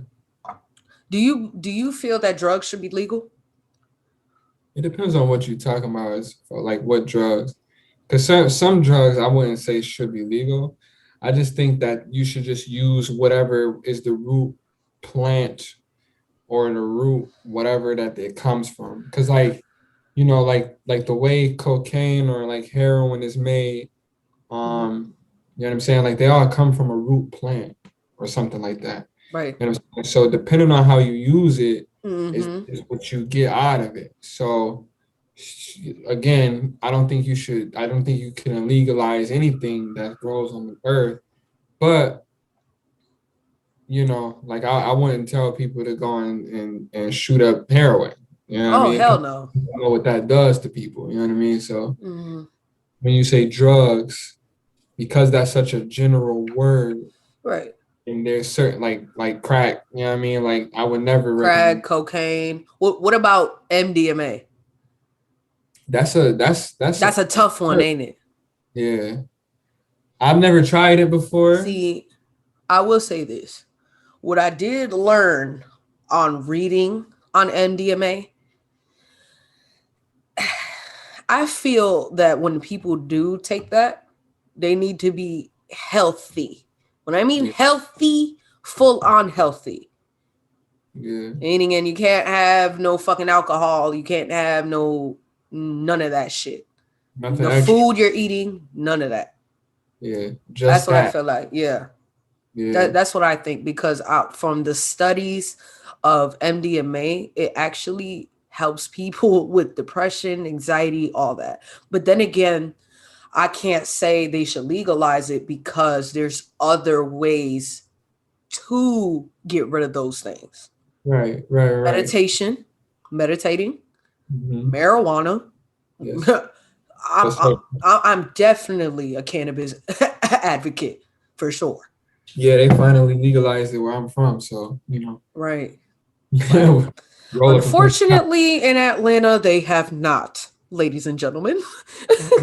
Do you feel that drugs should be legal? It depends on what you're talking about, as for like what drugs. Because some drugs I wouldn't say should be legal. I just think that you should just use whatever is the root plant or the root whatever that it comes from. Because like the way cocaine or like heroin is made, you know what I'm saying? Like they all come from a root plant or something like that. Right. You know what I'm saying? So depending on how you use it is what you get out of it. So again, I don't think you can legalize anything that grows on the earth. But you know, like I wouldn't tell people to go and shoot up heroin. You know what I Oh, mean? hell 'Cause no. I know what that does to people. You know what I mean? So Mhm. when you say drugs, because that's such a general word, Right. and there's certain like crack. You know what I mean? Like I would never Crack, recommend. cocaine. What about MDMA? That's That's a tough one, ain't it? yeah. I've never tried it before. See, I will say this. What I did learn on reading on MDMA, I feel that when people do take that, they need to be healthy. When I mean Yeah, healthy, full on healthy. yeah. Meaning, and you can't have no fucking alcohol. You can't have none of that shit. Nothing The extra. food you're eating, none of that. Yeah, That's just what I that. feel like. Yeah. Yeah, That's what I think because from the studies of MDMA, it actually helps people with depression, anxiety, all that. But then again, I can't say they should legalize it because there's other ways to get rid of those things. right. Meditation, meditating, Hmm. marijuana. Yes, I'm, that's I'm right. I'm definitely a cannabis advocate for sure. Yeah, they finally legalized it where I'm from, so Right. Right. roll up and play. Unfortunately, in Atlanta, they have not, ladies and gentlemen.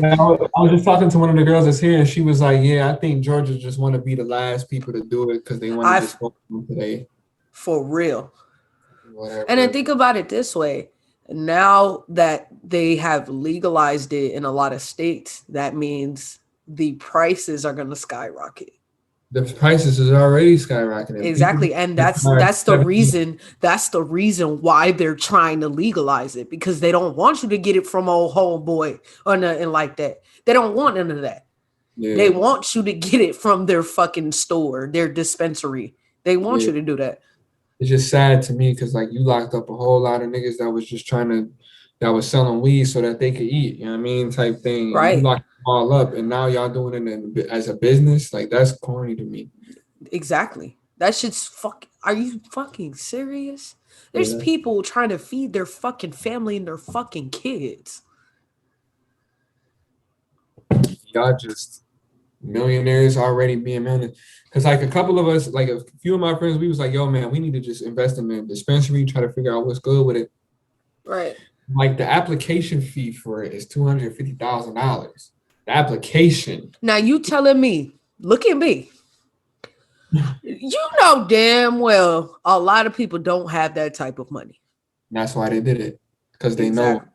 I was just talking to one of the girls that's here, and she was like, "Yeah, I think Georgia just want to be the last people to do it because they want to I, just go today, for real. And then whatever." think about it this way. Now that they have legalized it in a lot of states, that means the prices are going to skyrocket. The prices is already skyrocketing. People Exactly. And are that's the 17. reason why they're trying to legalize it because they don't want you to get it from old homeboy or nothing like that. They don't want none of that. They Yeah, want you to get it from their fucking store, their dispensary. They want yeah. you to do that. It's just sad to me because like you locked up a whole lot of niggas that was just that was selling weed so that they could eat. You know what I mean? Type thing. And you Right. locked them all up, and now y'all doing it as a business. Like that's corny to me. Exactly. That shit's are you fucking serious? There's Yeah, people trying to feed their fucking family and their fucking kids. y'all just millionaires already being millionaires. Because like a couple of us, like a few of my friends, we was like, "Yo, man, we need to just invest in a dispensary, try to figure out what's good with it." Right. Like the application fee for it is $250,000. The application. Now you telling me, look at me. You know damn well a lot of people don't have that type of money. That's why they did it. Because they know. Exactly.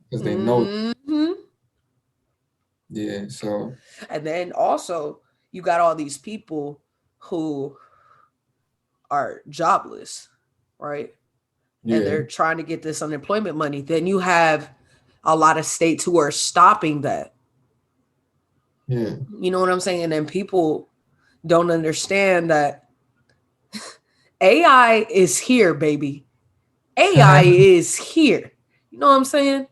Because they know. Hmm. Yeah. So And then also you got all these people who are jobless, right? And yeah. they're trying to get this unemployment money. Then you have a lot of states who are stopping that. Yeah. You know what I'm saying? And then people don't understand that AI is here, baby. AI is here. You know what I'm saying?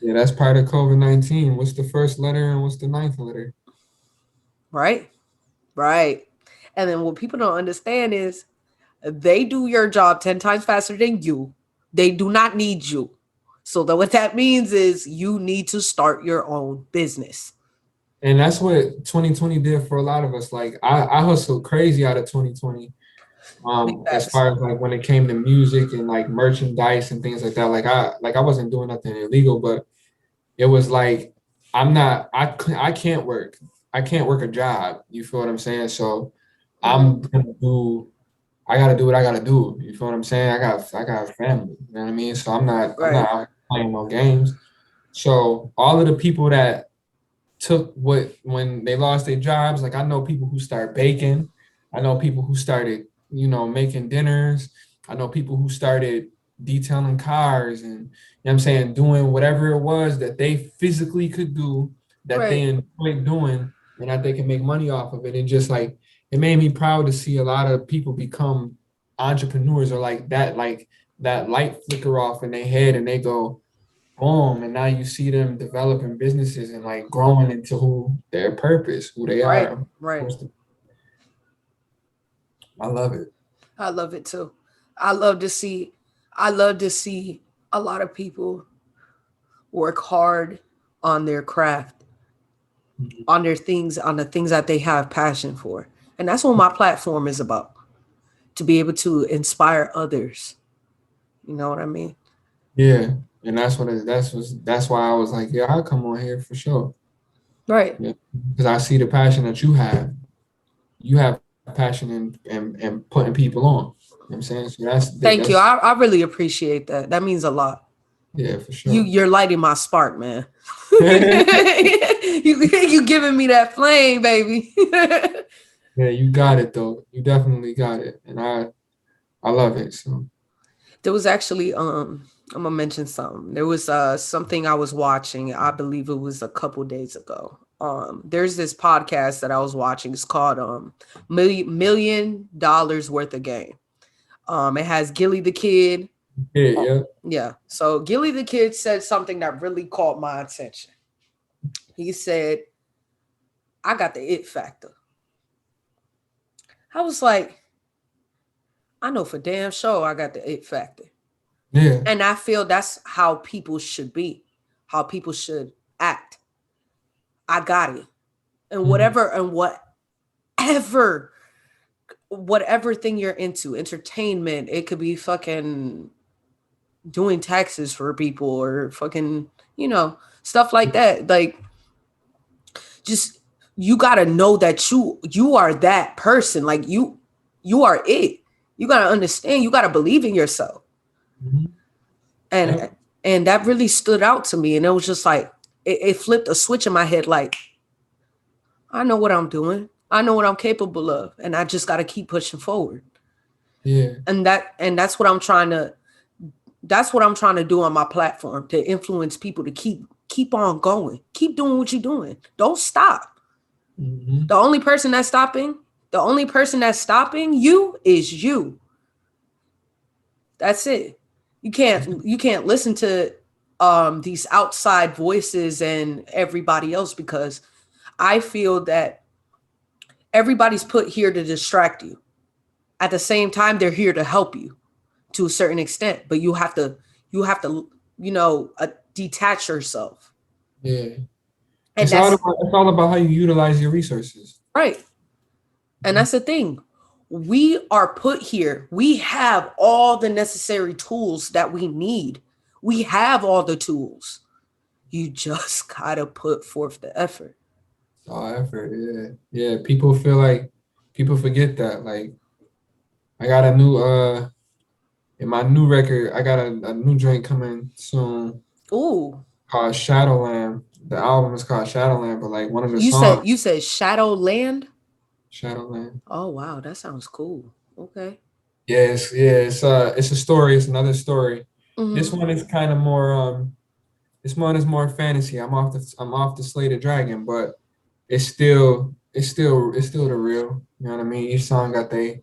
Yeah, that's part of COVID-19. What's the first letter and what's the ninth letter? Right? Right. And then what people don't understand is they do your job 10 times faster than you. They do not need you. So that what that means is you need to start your own business. And that's what 2020 did for a lot of us. Like I hustled crazy out of 2020. Big As facts. far as like when it came to music and like merchandise and things like that. Like I wasn't doing nothing illegal, but it was like I can't work. I can't work a job. You feel what I'm saying? So Mhm. I'm gonna do I gotta do what I gotta do. You feel what I'm saying? I got a family. You know what I mean? So I'm Right. not out playing no games. So all of the people that took what when they lost their jobs, like I know people who start baking. I know people who started, making dinners. I know people who started detailing cars and what I'm saying, doing whatever it was that they physically could do that they Right. enjoy doing and that they can make money off of it. And just like it made me proud to see a lot of people become entrepreneurs or like that light flicker off in their head and they go, boom, and now you see them developing businesses and like growing into who their purpose, who they Right. are. Right. I love it. I love it too. I love to see I love to see a lot of people work hard on their craft, on their things, on the things that they have passion for. And that's what my platform is about. To be able to inspire others. You know what I mean? Yeah, and that's why I was like, yeah, I'll come on here for sure. Right. Yeah, because I see the passion that you have. You have passion in putting people on. You know what I'm saying? So Thank you. that's I really appreciate that. That means a lot. yeah, for sure. You're lighting my spark, man. you giving me that flame, baby. Yeah, you got it though. You definitely got it, and I love it. So There was actually I'm gonna mention something. There was something I was watching. I believe it was a couple days ago. There's this podcast that I was watching. It's called $1 million worth of game. It has Gilly the Kid. yeah. Yeah. So Gilly the Kid said something that really caught my attention. He said, I got the it factor. I was like, I know for damn sure I got the it factor. Yeah. And I feel that's how people should be, how people should act. I got it. And whatever thing you're into, entertainment, it could be fucking doing taxes for people or fucking, stuff like that. Like, just you gotta know that you are that person. Like you are it. You gotta understand. You gotta believe in yourself. Mm-hmm. And Yep. and that really stood out to me. And it was just like it flipped a switch in my head. Like, I know what I'm doing. I know what I'm capable of, and I just gotta keep pushing forward. Yeah. And that's what I'm trying to do on my platform, to influence people to keep on going. Keep doing what you're doing. Don't stop. Mm-hmm. The only person that's stopping you is you. That's it. You can't listen to these outside voices and everybody else, because I feel that everybody's put here to distract you. At the same time, they're here to help you to a certain extent, but you have to detach yourself. Yeah. And It's all about how you utilize your resources. right. And that's the thing. We are put here. We have all the necessary tools that we need. We have all the tools. You just gotta put forth the effort. It's all effort. Yeah. Yeah. People forget that. Like, I got a new in my new record, I got a new joint coming soon Ooh. called Shadowland. The album is called Shadowland, but like one of the You songs, said Shadowland? Shadowland. Oh wow, that sounds cool. Okay. It's a story. It's another story. This Mm-hmm. one is kind of more this one is more fantasy. I'm off the Slay the Dragon, but it's still the real. You know what I mean? Each song got their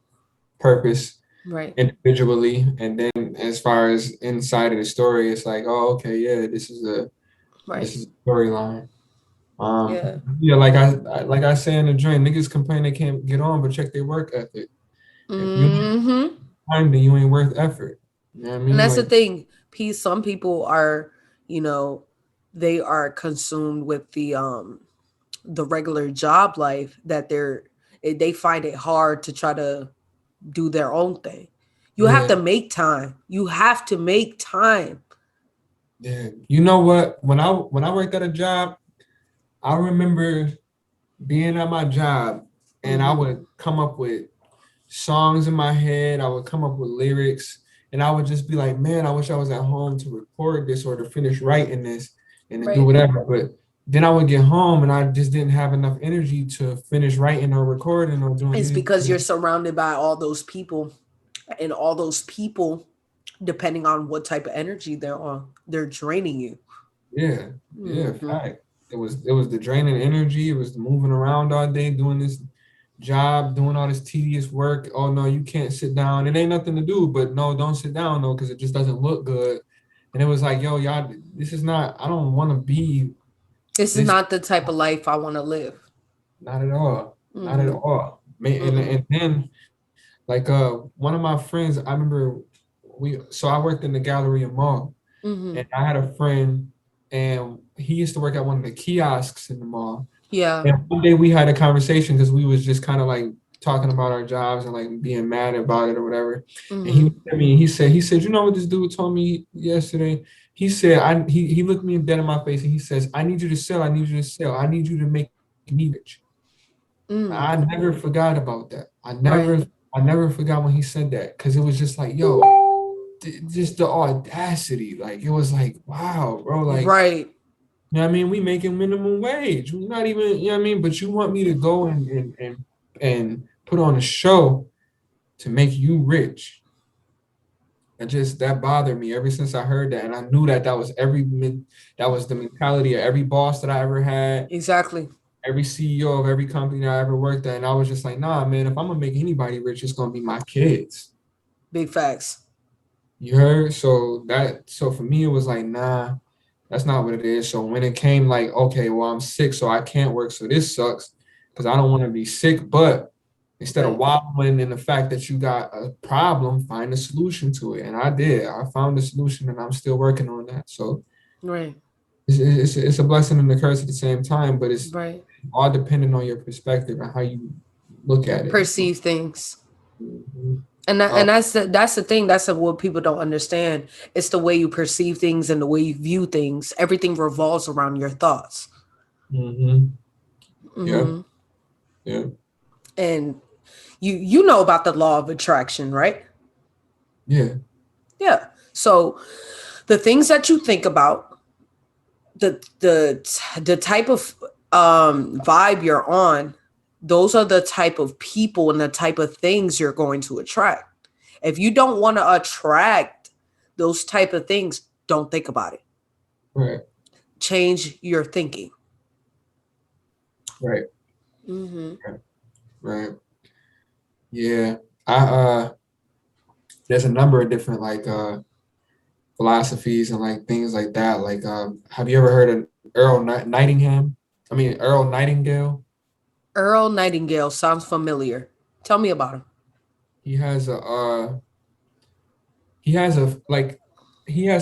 purpose Right. individually, and then as far as inside of the story, it's like, oh, okay, yeah, this is a Right. storyline. Yeah. Yeah, like I say in the joint, niggas complain they can't get on, but check their work ethic. If you ain't Mm-hmm. time, then you ain't worth effort. You know what I And mean? that's the Like, thing. Some people are, they are consumed with the regular job life, that they find it hard to try to do their own thing. You have yeah, to make time. You have to make time. yeah. You know what? When I worked at a job, I remember being at my job, and I Mm-hmm. would come up with songs in my head. I would come up with lyrics, and I would just be like, man, I wish I was at home to record this or to finish writing this and to do Right. whatever. But then I would get home and I just didn't have enough energy to finish writing or recording or doing It's because you're anything. surrounded by all those people, and all those people, depending on what type of energy they're on, they're draining you. Yeah, yeah, Mm-hmm. fact. It was the draining energy. It was the moving around all day, doing this job, doing all this tedious work. Oh no, you can't sit down. It ain't nothing to do, but no, don't sit down though, because it just doesn't look good. And it was like, yo, y'all, this is not. I don't want to be This is this. not the type of life I want to live. Not at all. Not at Mm-hmm. all. Mm-mm. And then Like one of my friends, I remember I worked in the Galleria Mall, and I had a friend, and he used to work at one of the kiosks in the mall. Yeah. And one day we had a conversation because we was just kind of like talking about our jobs and like being mad about it or whatever. And he looked at me and he said, you know what this dude told me yesterday? He said, he looked me dead in my face and he says, I need you to sell, I need you to sell, I need you to make me rich. I never forgot about that. Right. I never forgot when he said that, because it was just like, yo, just the audacity. Like, it was like, wow, bro. Like, Right. you know what I mean? We making minimum wage. We're not even, you know what I mean? But you want me to go and put on a show to make you rich. That bothered me ever since I heard that. And I knew that was that was the mentality of every boss that I ever had. Exactly. Every CEO of every company that I ever worked at. And I was just like, nah, man, if I'm gonna make anybody rich, it's gonna be my kids. Big facts. You heard? So for me, it was like, nah, that's not what it is. So when it came like, okay, well, I'm sick, so I can't work. So this sucks because I don't want to be sick. But instead of wallowing in the fact that you got a problem, find a solution to it. And I did. I found a solution and I'm still working on that. So right. It's a blessing and a curse at the same time, but it's right. all depending on your perspective and how you look at it. Perceive things. And that's the thing. That's what people don't understand. It's the way you perceive things and the way you view things. Everything revolves around your thoughts. Yeah. And you know about the law of attraction, right? Yeah. Yeah. So the things that you think about, the type of vibe you're on, those are the type of people and the type of things you're going to attract. If you don't want to attract those type of things, don't think about it. Right. Change your thinking. Right. Right. Yeah. There's a number of different like philosophies and like things like that. Like have you ever heard of Earl Nightingale? Earl Nightingale. Earl Nightingale sounds familiar. Tell me about him. He has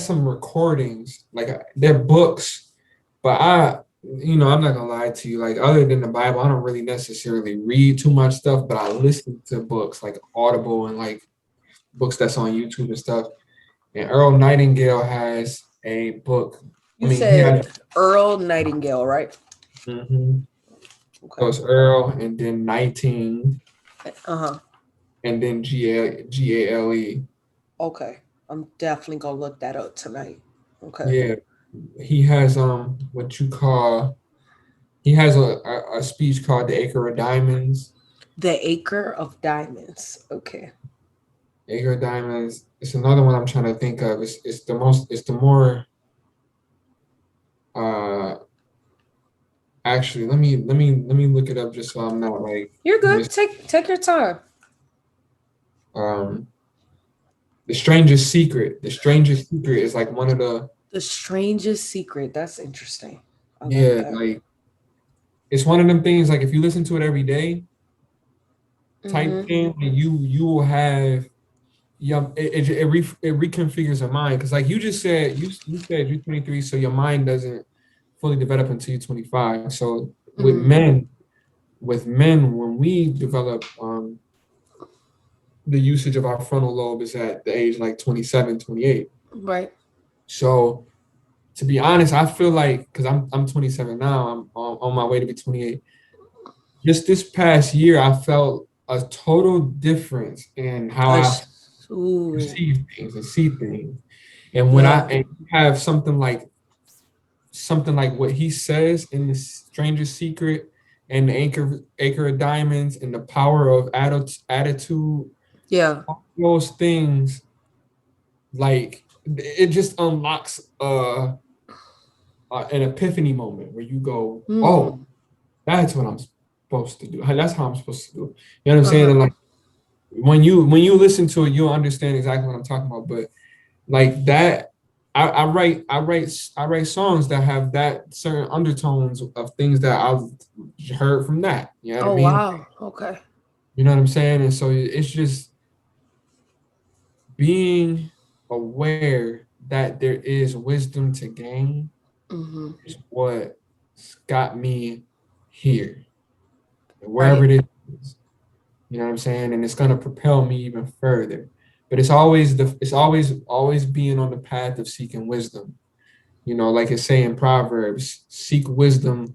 some recordings, like they're books, but I'm not gonna lie to you, like other than the Bible, I don't really necessarily read too much stuff, but I listen to books like Audible and like books that's on YouTube and stuff. And Earl Nightingale has a book. You said Earl Nightingale, right? Okay. So it's Earl and then 19. And then Gale. Okay. I'm definitely gonna look that up tonight. Okay. Yeah. He has he has a speech called The Acre of Diamonds. The Acre of Diamonds. Okay. Acre of Diamonds. It's another one I'm trying to think of. It's the more actually let me look it up just so I'm not like. You're good. Take your time. The Strangest Secret. The Strangest Secret is like one of The Strangest Secret. That's interesting. Like it's one of them things, like if you listen to it every day, type thing, and you will have it reconfigures your mind, because like you just said, you said you're 23, so your mind doesn't fully develop until you're 25. So with men, when we develop the usage of our frontal lobe is at the age like 27, 28. Right. So to be honest, I feel like, because I'm 27 now, I'm on my way to be 28. Just this past year, I felt a total difference in how I perceive things and see things. And when I have something like what he says in The Strangest Secret and the Acre of Diamonds and the power of attitude, all those things, like it just unlocks an epiphany moment where you go, oh, that's what I'm supposed to do. That's how I'm supposed to do it. You know what I'm saying? And like when you listen to it, you'll understand exactly what I'm talking about. But like that, I write songs that have that certain undertones of things that I've heard from that. You know what I mean? Wow. Okay. You know what I'm saying? And so it's just being aware that there is wisdom to gain is what got me here, wherever Right. it is. You know what I'm saying? And it's gonna propel me even further. But it's always being on the path of seeking wisdom. You know, like it's saying in Proverbs, seek wisdom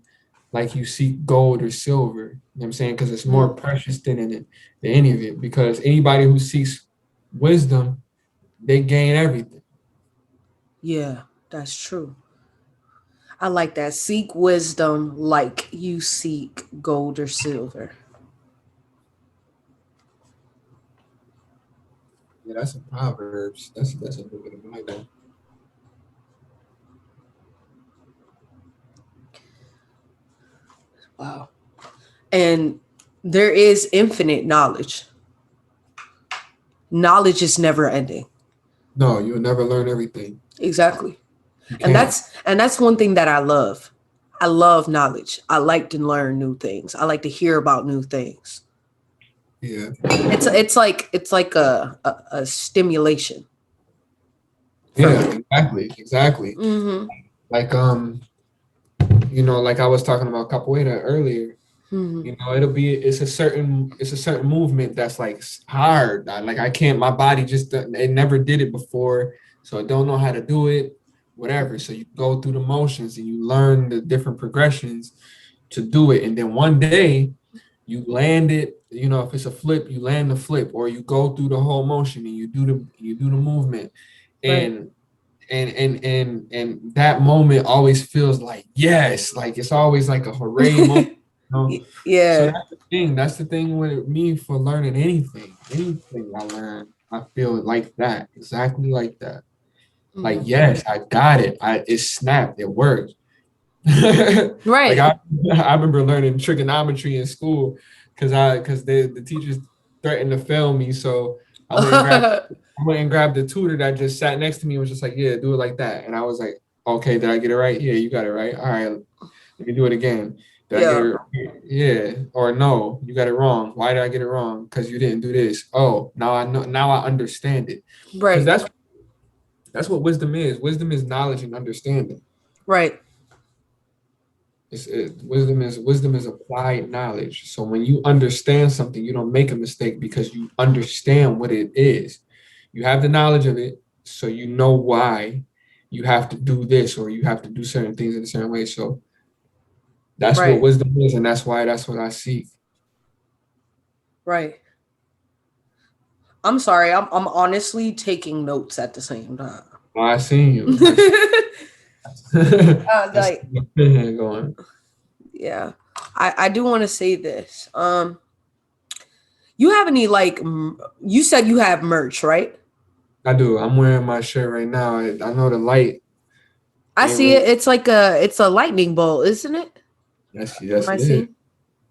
like you seek gold or silver. You know what I'm saying? Because it's more precious than any of it. Because anybody who seeks wisdom, they gain everything. Yeah, that's true. I like that. Seek wisdom like you seek gold or silver. Yeah, that's in Proverbs. That's a book of the Bible. Wow. And there is infinite knowledge. Knowledge is never ending. No, you'll never learn everything. Exactly. You And can't. that's one thing that I love. I love knowledge. I like to learn new things. I like to hear about new things. Yeah. It's like a stimulation for Yeah, me. exactly. Mm-hmm. Like like I was talking about capoeira earlier. Mm-hmm. It's a certain movement that's like hard. I can't, my body just it never did it before, so I don't know how to do it, whatever. So you go through the motions and you learn the different progressions to do it, and then one day you land it. If it's a flip, you land the flip, or you go through the whole motion and you do the movement, Right. and and that moment always feels like yes, like it's always like a hooray moment. So Yeah. that's the thing with me for learning anything I learn, I feel like that, exactly like that. Like, Mhm. yes, I got it. It snapped, it worked. Like Right. I remember learning trigonometry in school because the teachers threatened to fail me. So I went and grabbed the tutor that just sat next to me and was just like, yeah, do it like that. And I was like, okay, did I get it right? Yeah, you got it right. All right, let me do it again. Did I get it Yeah. right? Yeah. Or no, you got it wrong. Why did I get it wrong? Because you didn't do this. Oh, now I know, now I understand it. Because Right. that's what wisdom is. Wisdom is knowledge and understanding. Right. Wisdom is applied knowledge. So when you understand something, you don't make a mistake because you understand what it is. You have the knowledge of it, so you know why you have to do this or you have to do certain things in a certain way. So that's what Right. wisdom is, and that's what I seek. Right. I'm sorry. I'm honestly taking notes at the same time. Oh, I seen you. I see Like, your pen here going. yeah. I do want to say this. You have any like you said you have merch, right? I do. I'm wearing my shirt right now. I know the light I ain't see it. really. It's a lightning bolt, isn't it? Yes, Am yes, I it is. seeing?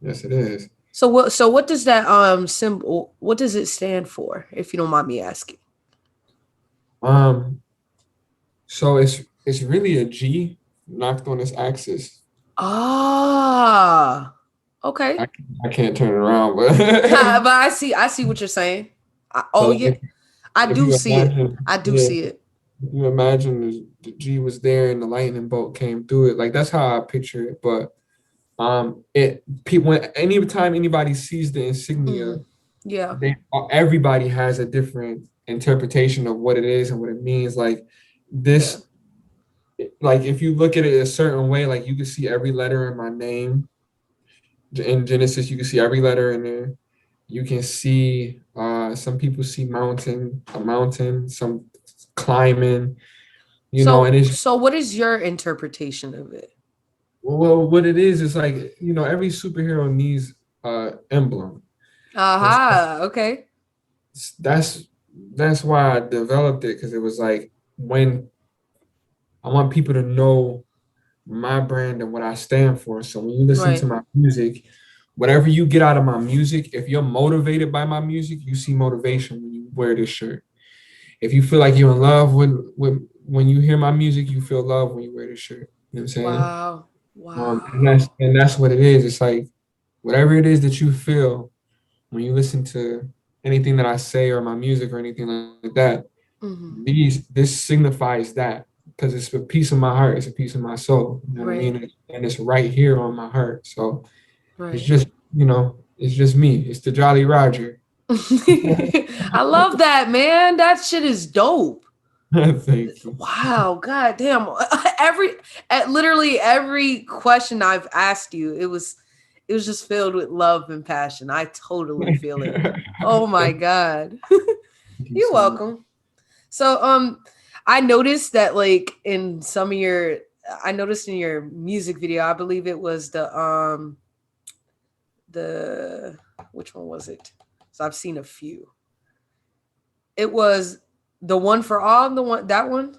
Yes, it is. So what does that symbol, what does it stand for, if you don't mind me asking? Um, so it's really a G knocked on its axis. Ah, I, okay. I can't turn it around, but But I see what you're saying. Oh so like yeah, I if do you see it. imagine, I do yeah, see it. if you imagine the G was there and the lightning bolt came through it, like that's how I picture it. But it people anytime anybody sees the insignia, Yeah. they everybody has a different interpretation of what it is and what it means. Like Yeah. this, like if you look at it a certain way, like you can see every letter in my name. In Genesis, you can see every letter in there. You can see some people see a mountain, some climbing, and So it's so what is your interpretation of it? well, what it is like, every superhero needs emblem. And so Aha. Okay. that's that's why I developed it, because it was like when I want people to know my brand and what I stand for. So when you listen to Right. my music, whatever you get out of my music, if you're motivated by my music, you see motivation when you wear this shirt. If you feel like you're in love with when you hear my music, you feel love when you wear this shirt. You know what I'm saying? Wow. And that's Wow. and that's what it is. It's like whatever it is that you feel when you listen to anything that I say or my music or anything like that, this signifies that, because it's a piece of my heart, it's a piece of my soul. You know what I mean? And it's right here on my heart. So it's just, it's just me. It's the Jolly Roger. I love that, man. That shit is dope. Thank you. Wow, god damn. Literally every question I've asked you, it was just filled with love and passion. I totally feel it. Oh my god. You're welcome. So I noticed that like in some of your in your music video, I believe it was the which one was it? So I've seen a few. It was the one for all, that one?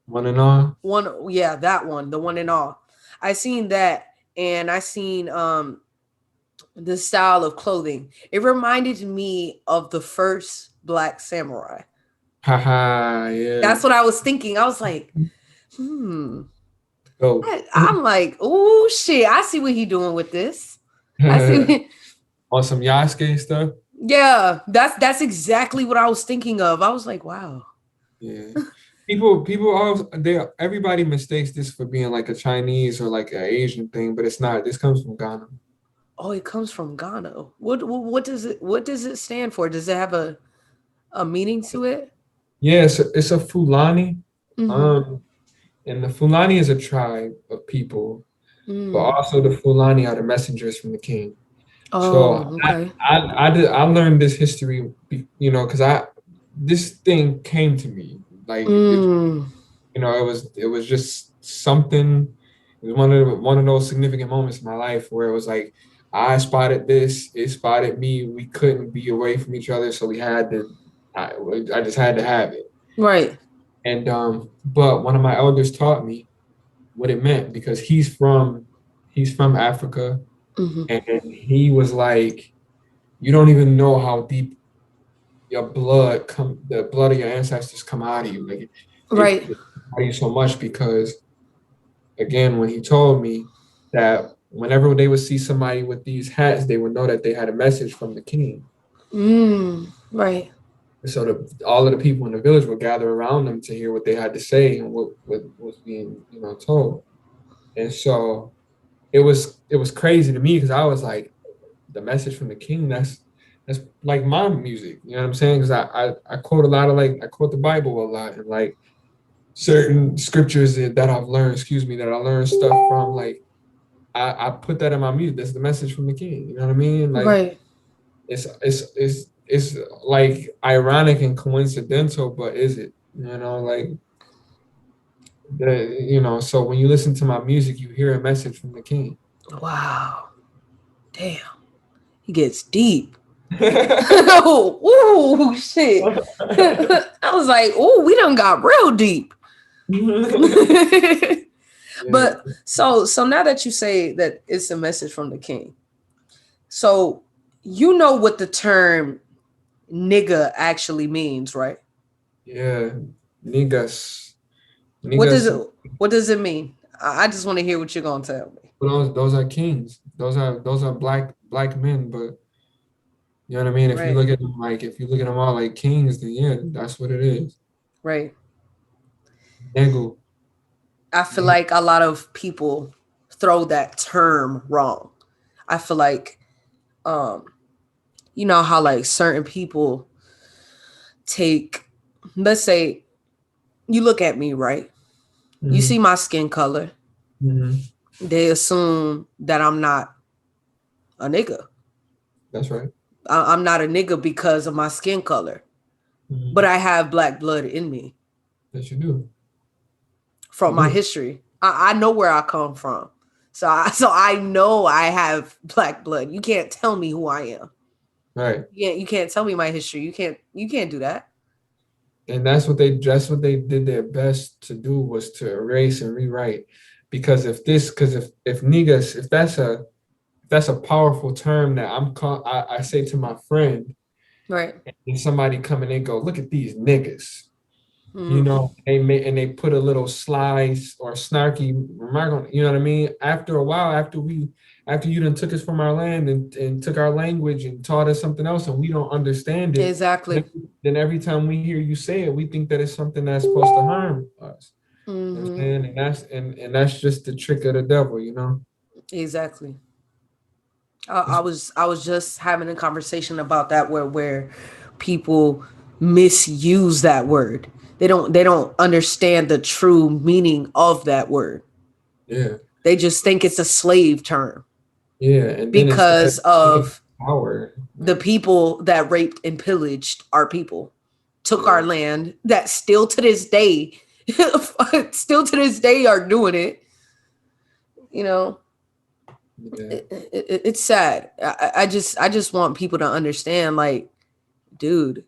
One and all? Yeah, that one, the one and all. I seen that, and I seen the style of clothing. It reminded me of the first Black Samurai. Haha, yeah. That's what I was thinking. I was like, I'm like, oh shit, I see what he doing with this. I see on some Yasuke stuff. Yeah, that's exactly what I was thinking of. I was like, wow. Yeah. People everybody mistakes this for being like a Chinese or like an Asian thing, but it's not. This comes from Ghana. Oh, it comes from Ghana. What does it stand for? Does it have a meaning to it? Yeah, it's a Fulani. And the Fulani is a tribe of people, but also the Fulani are the messengers from the king. Oh, okay. I learned this history, because this thing came to me like, it was just something. It was one of those significant moments in my life where it was like, I spotted this, it spotted me. We couldn't be away from each other, so we had to. I just had to have it. Right. And but one of my elders taught me what it meant, because he's from Africa. And he was like, you don't even know how deep the blood of your ancestors come out of you. Like, it out of you so much, because again, when he told me that whenever they would see somebody with these hats, they would know that they had a message from the king. Right. So all of the people in the village would gather around them to hear what they had to say and what was being, told. And so it was crazy to me, because I was like, the message from the king, that's like my music, you know what I'm saying? Because I quote a lot of, like, I quote the Bible a lot, and like certain scriptures that I've learned, that I learned stuff from, like I put that in my music. That's the message from the king, you know what I mean? Like, it's like ironic and coincidental, but is it? Like, so when you listen to my music, you hear a message from the king. Wow. Damn. He gets deep. Ooh, shit. I was like, oh, we done got real deep. But so now that you say that it's a message from the king, so you know what the term nigga actually means, right? Yeah, niggas. What does it mean? I just want to hear what you're gonna tell me. Those are kings. Those are black men, but you know what I mean? If you look at them all like kings, then yeah, that's what it is. Right. Nego. I feel like a lot of people throw that term wrong. I feel like you know how like certain people take, let's say you look at me, right? You see my skin color. They assume that I'm not a nigga. That's right. I'm not a nigga because of my skin color, but I have black blood in me. Yes, you do. From my history, I know where I come from, so I know I have black blood. You can't tell me who I am. Right. Yeah, you can't tell me my history. You can't do that. And that's what they did their best to do, was to erase and rewrite. Because if niggas, if that's a powerful term that I say to my friend, right? And somebody come in and go, look at these niggas. You know, they put a little sly or snarky remark on, you know what I mean? After a while, after you done took us from our land and took our language and taught us something else and we don't understand it, Exactly. then every time we hear you say it, we think that it's something that's supposed to harm us. You know what I'm saying? And that's just the trick of the devil, you know? Exactly. I was just having a conversation about that where people misuse that word. They don't understand the true meaning of that word. Yeah. They just think it's a slave term Yeah. And then because of power, the people that raped and pillaged our people, took our land, that still to this day are doing it. You know, it's sad. I just want people to understand, like, dude,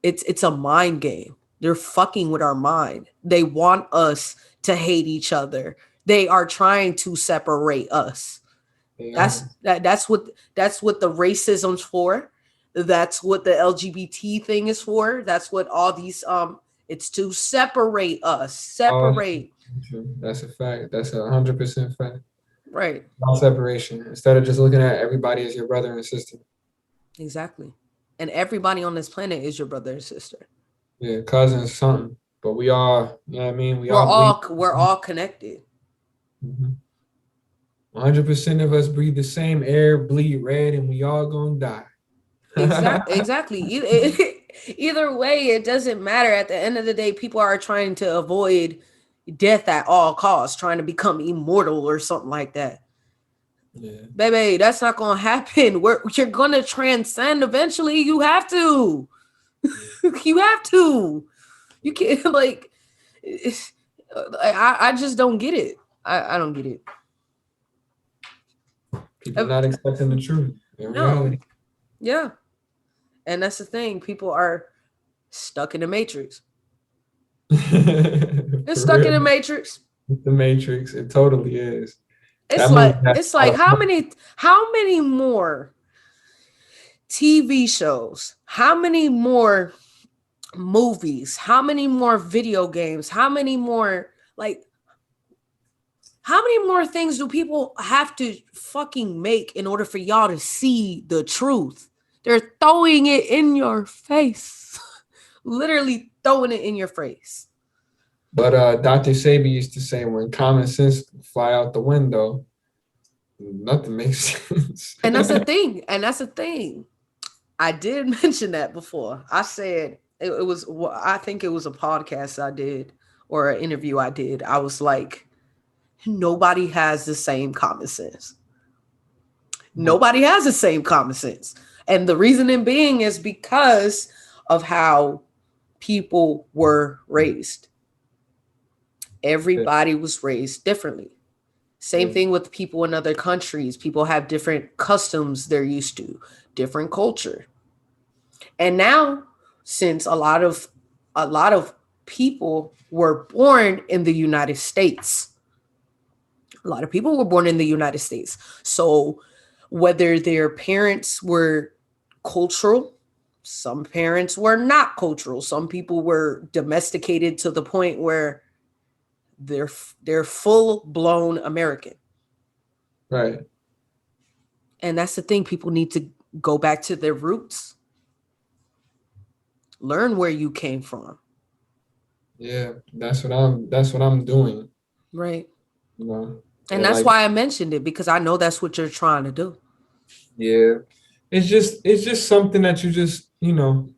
it's a mind game. They're fucking with our mind. They want us to hate each other. They are trying to separate us. That's what the racism's for. That's what the LGBT thing is for. That's what all these it's to separate us. Separate. That's a fact. That's 100% fact. Right. All separation. Instead of just looking at everybody as your brother and sister. Exactly. And everybody on this planet is your brother and sister. Yeah, cousins, something. But we all, you know what I mean? We're all connected. 100% of us breathe the same air, bleed red, and we all gonna die. Exactly. Either way, it doesn't matter. At the end of the day, people are trying to avoid death at all costs, trying to become immortal or something like that. Yeah. Baby, that's not gonna happen. You're gonna transcend eventually. You have to. You have to. You can't, like, I just don't get it. I don't get it. People not accepting the truth in reality. Yeah. And that's the thing. People are stuck in the matrix. They're stuck in the matrix. The matrix. It totally is. It's like how many more TV shows, how many more movies, how many more video games, how many more things do people have to fucking make in order for y'all to see the truth? They're throwing it in your face. Literally throwing it in your face. But Dr. Sebi used to say, when common sense fly out the window, nothing makes sense. And that's the thing. I did mention that before. I said I think it was a podcast I did or an interview I did. I was like, nobody has the same common sense. Nobody has the same common sense. And the reasoning being is because of how people were raised. Everybody was raised differently. Same thing with people in other countries. People have different customs they're used to, different culture. And now, since a lot of people were born in the United States, so whether their parents were cultural, some parents were not cultural. Some people were domesticated to the point where they're full-blown American. Right. And that's the thing. People need to go back to their roots. Learn where you came from. Yeah, that's what I'm doing. Right. You know. And that's why I mentioned it, because I know that's what you're trying to do. Yeah. It's just something that you just, you know,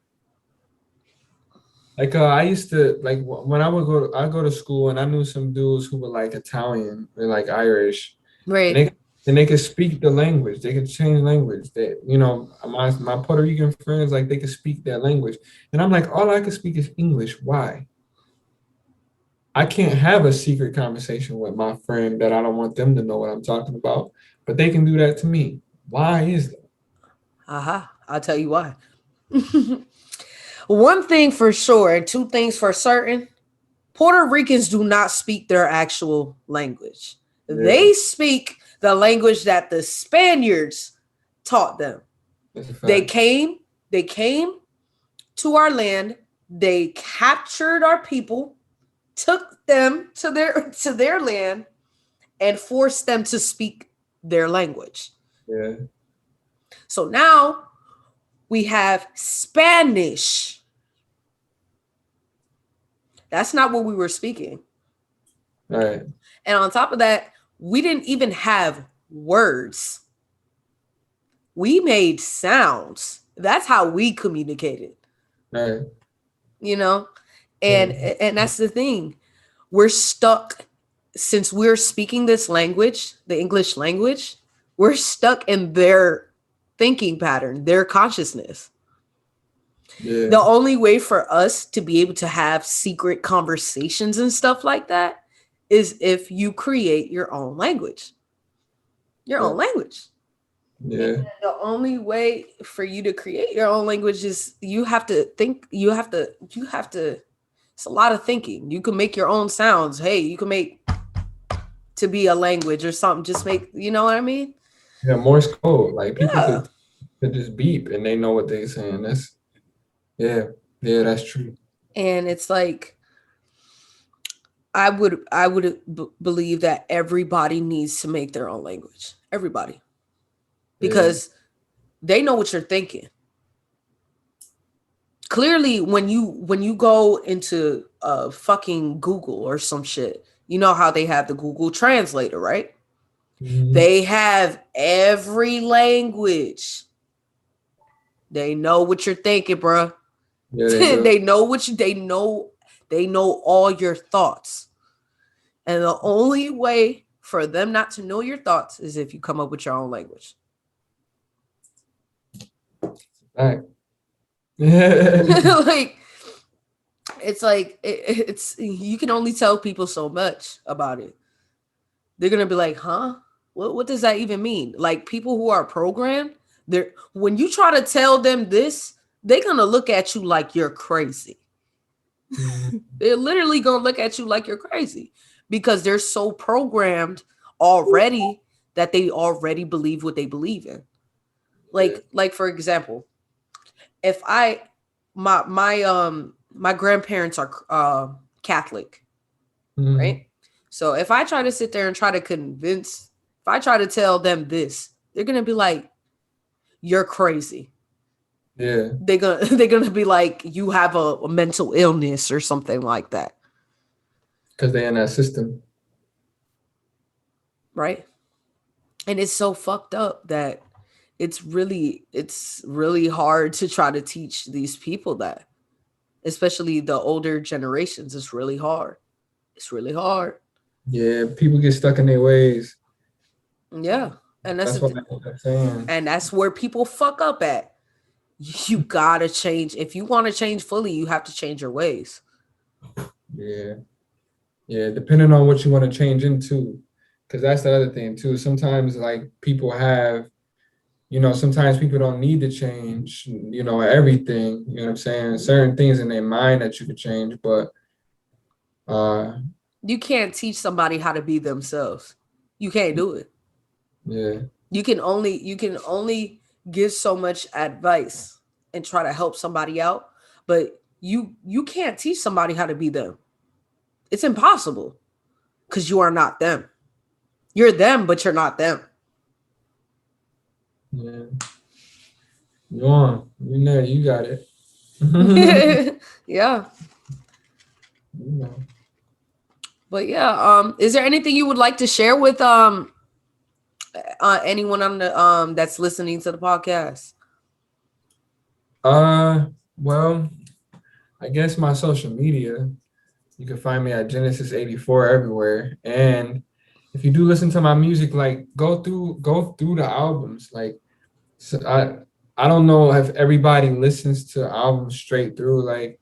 like I used to, like, when I go to school, and I knew some dudes who were like Italian or like Irish, right? And they could speak the language. They could change language. That, you know, my Puerto Rican friends, like, they could speak that language, and I'm like, all I can speak is English. Why? I can't have a secret conversation with my friend that I don't want them to know what I'm talking about, but they can do that to me. Why is that? I'll tell you why. One thing for sure, and two things for certain: Puerto Ricans do not speak their actual language. Yeah. They speak the language that the Spaniards taught them. They came to our land They captured our people, took them to their land, and forced them to speak their language. Yeah. So now we have Spanish. That's not what we were speaking. Right. And on top of that, we didn't even have words. We made sounds. That's how we communicated. Right. You know? And that's the thing. We're stuck, since we're speaking this language, the English language, we're stuck in their thinking pattern, their consciousness. Yeah. The only way for us to be able to have secret conversations and stuff like that is if you create your own language. Your own language. Yeah. And the only way for you to create your own language is you have to think, you have to, it's a lot of thinking. You can make your own sounds. Hey, you can make to be a language or something. Just make, you know what I mean? Yeah, Morse code. Like people could just beep and they know what they're saying. That's that's true. And it's like, I would believe that everybody needs to make their own language. Everybody. Because they know what you're thinking. Clearly, when you go into fucking Google or some shit, you know how they have the Google Translator, right? Mm-hmm. They have every language. They know what you're thinking, bro. Yeah, they know what you. They know all your thoughts, and the only way for them not to know your thoughts is if you come up with your own language. Right. Like it's you can only tell people so much about it. They're gonna be like, huh? What does that even mean? Like people who are programmed, when you try to tell them this, they're gonna look at you like you're crazy. They're literally gonna look at you like you're crazy because they're so programmed already that they already believe what they believe in. Like for example, if my grandparents are Catholic, right? So if I try to sit there and try to convince, if I try to tell them this, they're gonna be like, "You're crazy." Yeah, they're gonna be like, "You have a mental illness or something like that." Because they're in that system, right? And it's so fucked up that it's really hard to try to teach these people that, especially the older generations. It's really hard. It's really hard. Yeah, people get stuck in their ways. Yeah, and that's what I'm saying. And that's where people fuck up at. You gotta change. If you want to change fully, you have to change your ways. Yeah, depending on what you want to change into, because that's the other thing too. Sometimes like people have, sometimes people don't need to change, everything. You know what I'm saying? Certain things in their mind that you could change, but you can't teach somebody how to be themselves. You can't do it. Yeah. You can only give so much advice and try to help somebody out, but you can't teach somebody how to be them. It's impossible because you are not them. You're them, but you're not them. Yeah. You got it. Yeah. But yeah, is there anything you would like to share with anyone on the that's listening to the podcast? Well, I guess my social media, you can find me at Genecist 84 everywhere. And if you do listen to my music, like go through the albums. Like, so I don't know if everybody listens to albums straight through, like,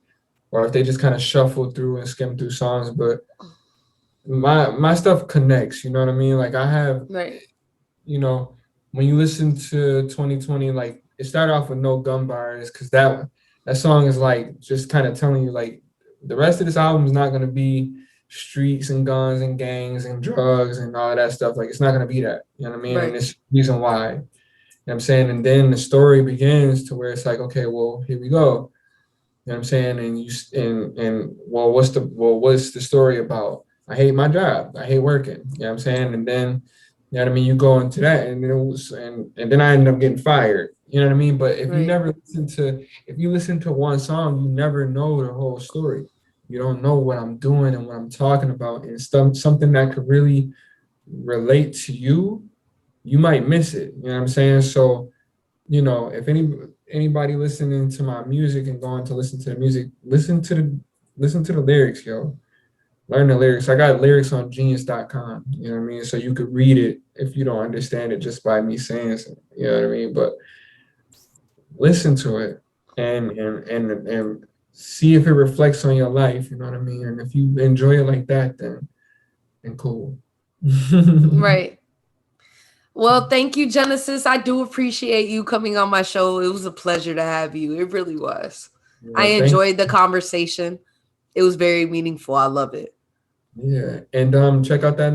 or if they just kind of shuffle through and skim through songs, but my stuff connects, you know what I mean? Like I have, right. When you listen to 2020, like it started off with No Gun Bars, because that song is like just kind of telling you like the rest of this album is not going to be streets and guns and gangs and drugs and all of that stuff. Like it's not going to be that, you know what I mean? Right. And it's the reason why, you know what I'm saying? And then the story begins to where it's like, okay, well, here we go. know what I'm saying? And what's the story about? I hate my job. I hate working. You know what I'm saying? And then, you know what I mean? You go into that, and then I ended up getting fired. You know what I mean? But if you listen to one song, you never know the whole story. You don't know what I'm doing and what I'm talking about, and something that could really relate to you. You might miss it. You know what I'm saying? So, if anybody listening to my music and going to listen to the music, listen to the lyrics, yo. Learn the lyrics. I got lyrics on genius.com, you know what I mean? So you could read it if you don't understand it just by me saying something, you know what I mean? But listen to it and see if it reflects on your life, you know what I mean? And if you enjoy it like that, then cool. Right. Well, thank you, Genecist. I do appreciate you coming on my show. It was a pleasure to have you. It really was. Yeah, I enjoyed the conversation. It was very meaningful. I love it. Yeah, and check out that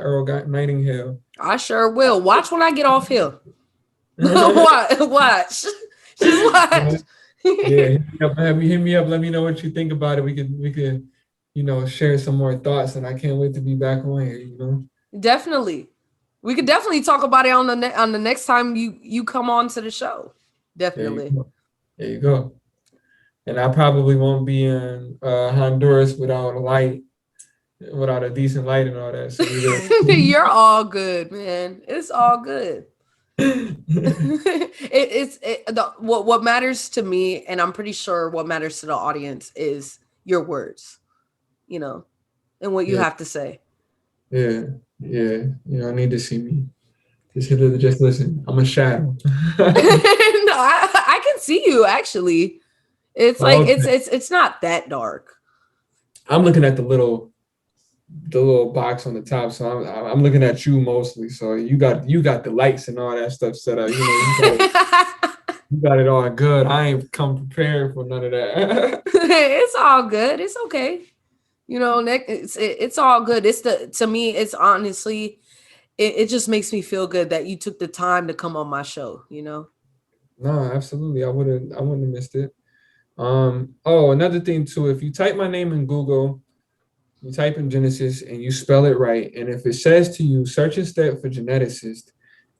Earl Nightingale. I sure will. Watch when I get off here. Watch. Just watch. Yeah, hit me up. Let me know what you think about it. We could, share some more thoughts, and I can't wait to be back on here. Definitely. We could definitely talk about it on the next time you come on to the show. Definitely. There you go. And I probably won't be in Honduras without a decent light and all that. So you're all good, man. It's all good. What matters to me, and I'm pretty sure what matters to the audience, is your words, and what you have to say. Yeah. You don't need to see me. Just listen. I'm a shadow. No, I can see you actually. It's like it's not that dark. I'm looking at the little box on the top, so I'm looking at you mostly. So you got the lights and all that stuff set up. You got it all good. I ain't come prepared for none of that. It's all good. It's okay. It's all good. To me, it's honestly, it just makes me feel good that you took the time to come on my show. No, absolutely. I wouldn't have missed it. Another thing too, if you type my name in Google, you type in Genecist and you spell it right, and if it says to you, search instead for Geneticist,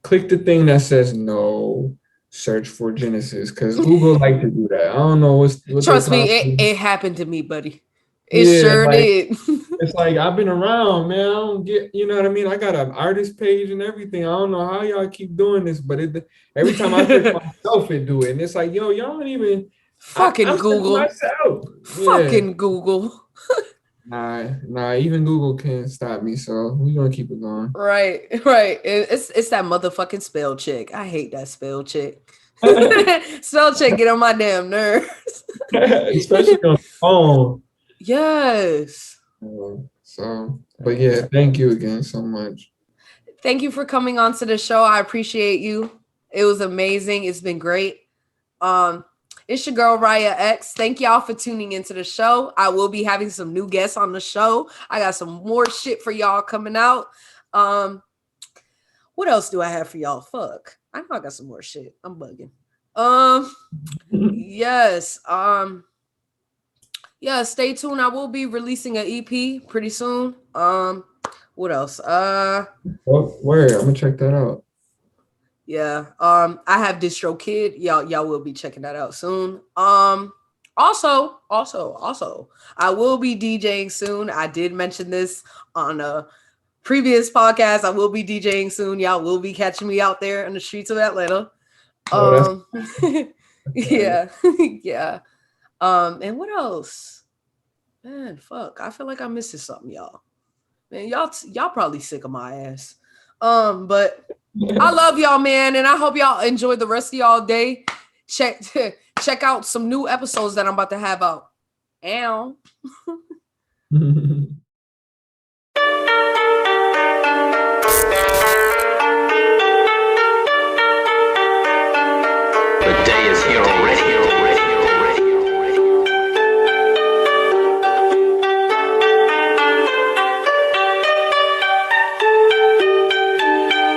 click the thing that says no, search for Genecist, because Google like to do that. I don't know what's trust me, it happened to me, buddy. It sure did. It's like, I've been around, man. I don't get, you know what I mean? I got an artist page and everything. I don't know how y'all keep doing this, but every time I search myself, it do it. And it's like, yo, y'all don't even fucking Google. Myself. Fucking Google. Nah, even Google can't stop me, so we're gonna keep it going. Right. It's that motherfucking spell check. I hate that spell check. Spell check get on my damn nerves. Especially on the phone. Yes. But yeah, thank you again so much. Thank you for coming on to the show. I appreciate you. It was amazing. It's been great. It's your girl Raya X. Thank y'all for tuning into the show. I will be having some new guests on the show. I got some more shit for y'all coming out. What else do I have for y'all? Fuck. I know I got some more shit. I'm bugging. Yes. Yeah, stay tuned. I will be releasing an EP pretty soon. What else? Where? I'm gonna check that out. Yeah. I have Distro Kid. Y'all will be checking that out soon. Also, I will be DJing soon. I did mention this on a previous podcast. I will be DJing soon. Y'all will be catching me out there in the streets of Atlanta. Yeah. Yeah. And what else? Man, fuck. I feel like I'm missing something, y'all. Man, y'all probably sick of my ass. But I love y'all, man, and I hope y'all enjoy the rest of y'all day. Check out some new episodes that I'm about to have out. Ow. The day is here already.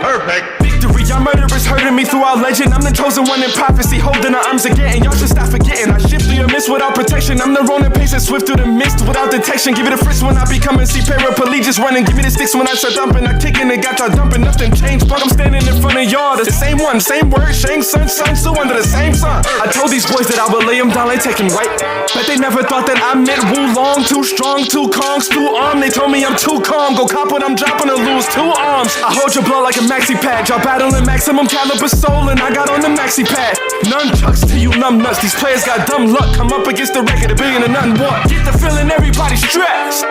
Perfect. Victory Y'all murderers hurting me throughout legend. I'm the chosen one in prophecy, holding our arms again. Y'all should stop forgetting. I shift through your mist without protection. I'm the Ronin pacing swift through the mist without detection. Give it a frisk when I be coming. See paraplegics running. Give me the sticks when I start dumping. I kicking it, got y'all dumping. Nothing changed, but I'm standing in front of y'all. The same one, same word, Shang Sun, Sun Tzu under the same sun. I told these boys that I would lay them down like taking right. But they never thought that I meant Wulong. Too strong, too Kongs, too armed. They told me I'm too calm. Go cop what I'm dropping or lose 2 arms. I hold your blood like a maxi pad. Y'all battling maximum caliber soul and I got on the maxi pad. Nunchucks to you numb nuts. These players got dumb luck. Come up against the record, a billion and nothing what? Get the feeling everybody's stressed.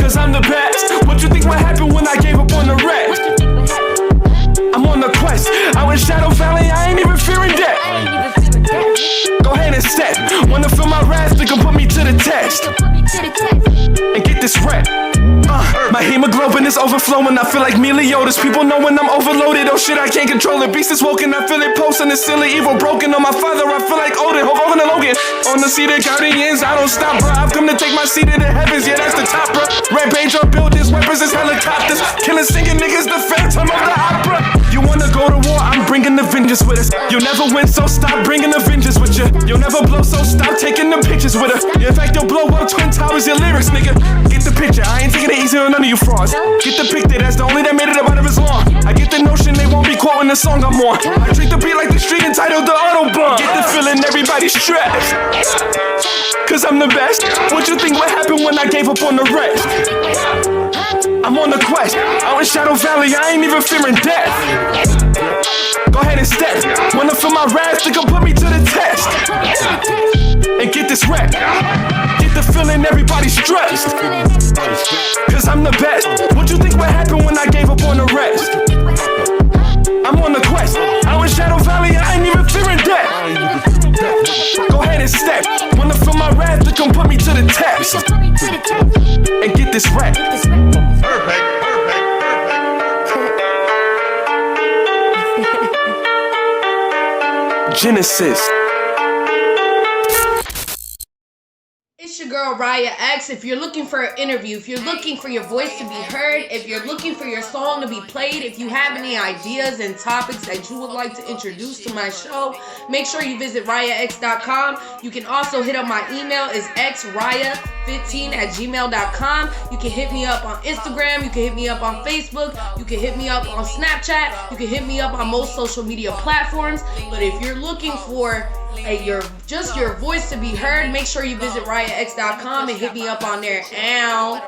Cause I'm the best. What you think would happen when I gave up on the rest? I'm on the quest. I went Shadow Valley, I ain't even fearing death. Go ahead and step. Wanna feel my wrath, they gon' put me to the test. And get this rep. My hemoglobin is overflowing. I feel like Meliodas. People know when I'm overloaded. Oh shit, I can't control it. Beast is woken. I feel it posting. It's silly, evil, broken. On my father, I feel like Odin. Hogan and Logan. On the seat of Guardians, I don't stop, bro. I've come to take my seat in the heavens. Yeah, that's the top, bro. Rampage on buildings, weapons is helicopters. Killing, singing niggas, the phantom of the opera. You wanna go to war? I'm bringing the vengeance with us. You'll never win, so stop bringing the vengeance with you. You'll never blow, so stop taking the pictures with her. In fact, you'll blow up Twin Towers, your lyrics, nigga. Get the picture, I ain't taking it easy on none of you frauds. Get the picture, that's the only that made it up out of his lawn. I get the notion they won't be quoting the song I'm on. I treat the beat like the street entitled the Autobahn. Get the feeling everybody's stressed. Cause I'm the best. What you think would happen when I gave up on the rest? I'm on the quest. Out in Shadow Valley, I ain't even fearing death. Go ahead and step. Wanna feel my wrath, they gon' put me to the test. And get this rep. Get the feeling everybody's stressed. Cause I'm the best. What you think would happen when I gave up on the rest? I'm on the quest. Out in Shadow Valley, I ain't even fearing death. Go ahead and step. Wanna feel my wrath, they gon' put me to the test. And get this rep. Perfect. Genecist. It's your girl Raya X. If you're looking for an interview, if you're looking for your voice to be heard, if you're looking for your song to be played, if you have any ideas and topics that you would like to introduce to my show, make sure you visit RayaX.com. You can also hit up my email is xraya15@gmail.com. You can hit me up on Instagram. You can hit me up on Facebook. You can hit me up on Snapchat. You can hit me up on most social media platforms. But if you're looking for your voice to be heard, make sure you visit RayaX.com and hit me up on there. Ow.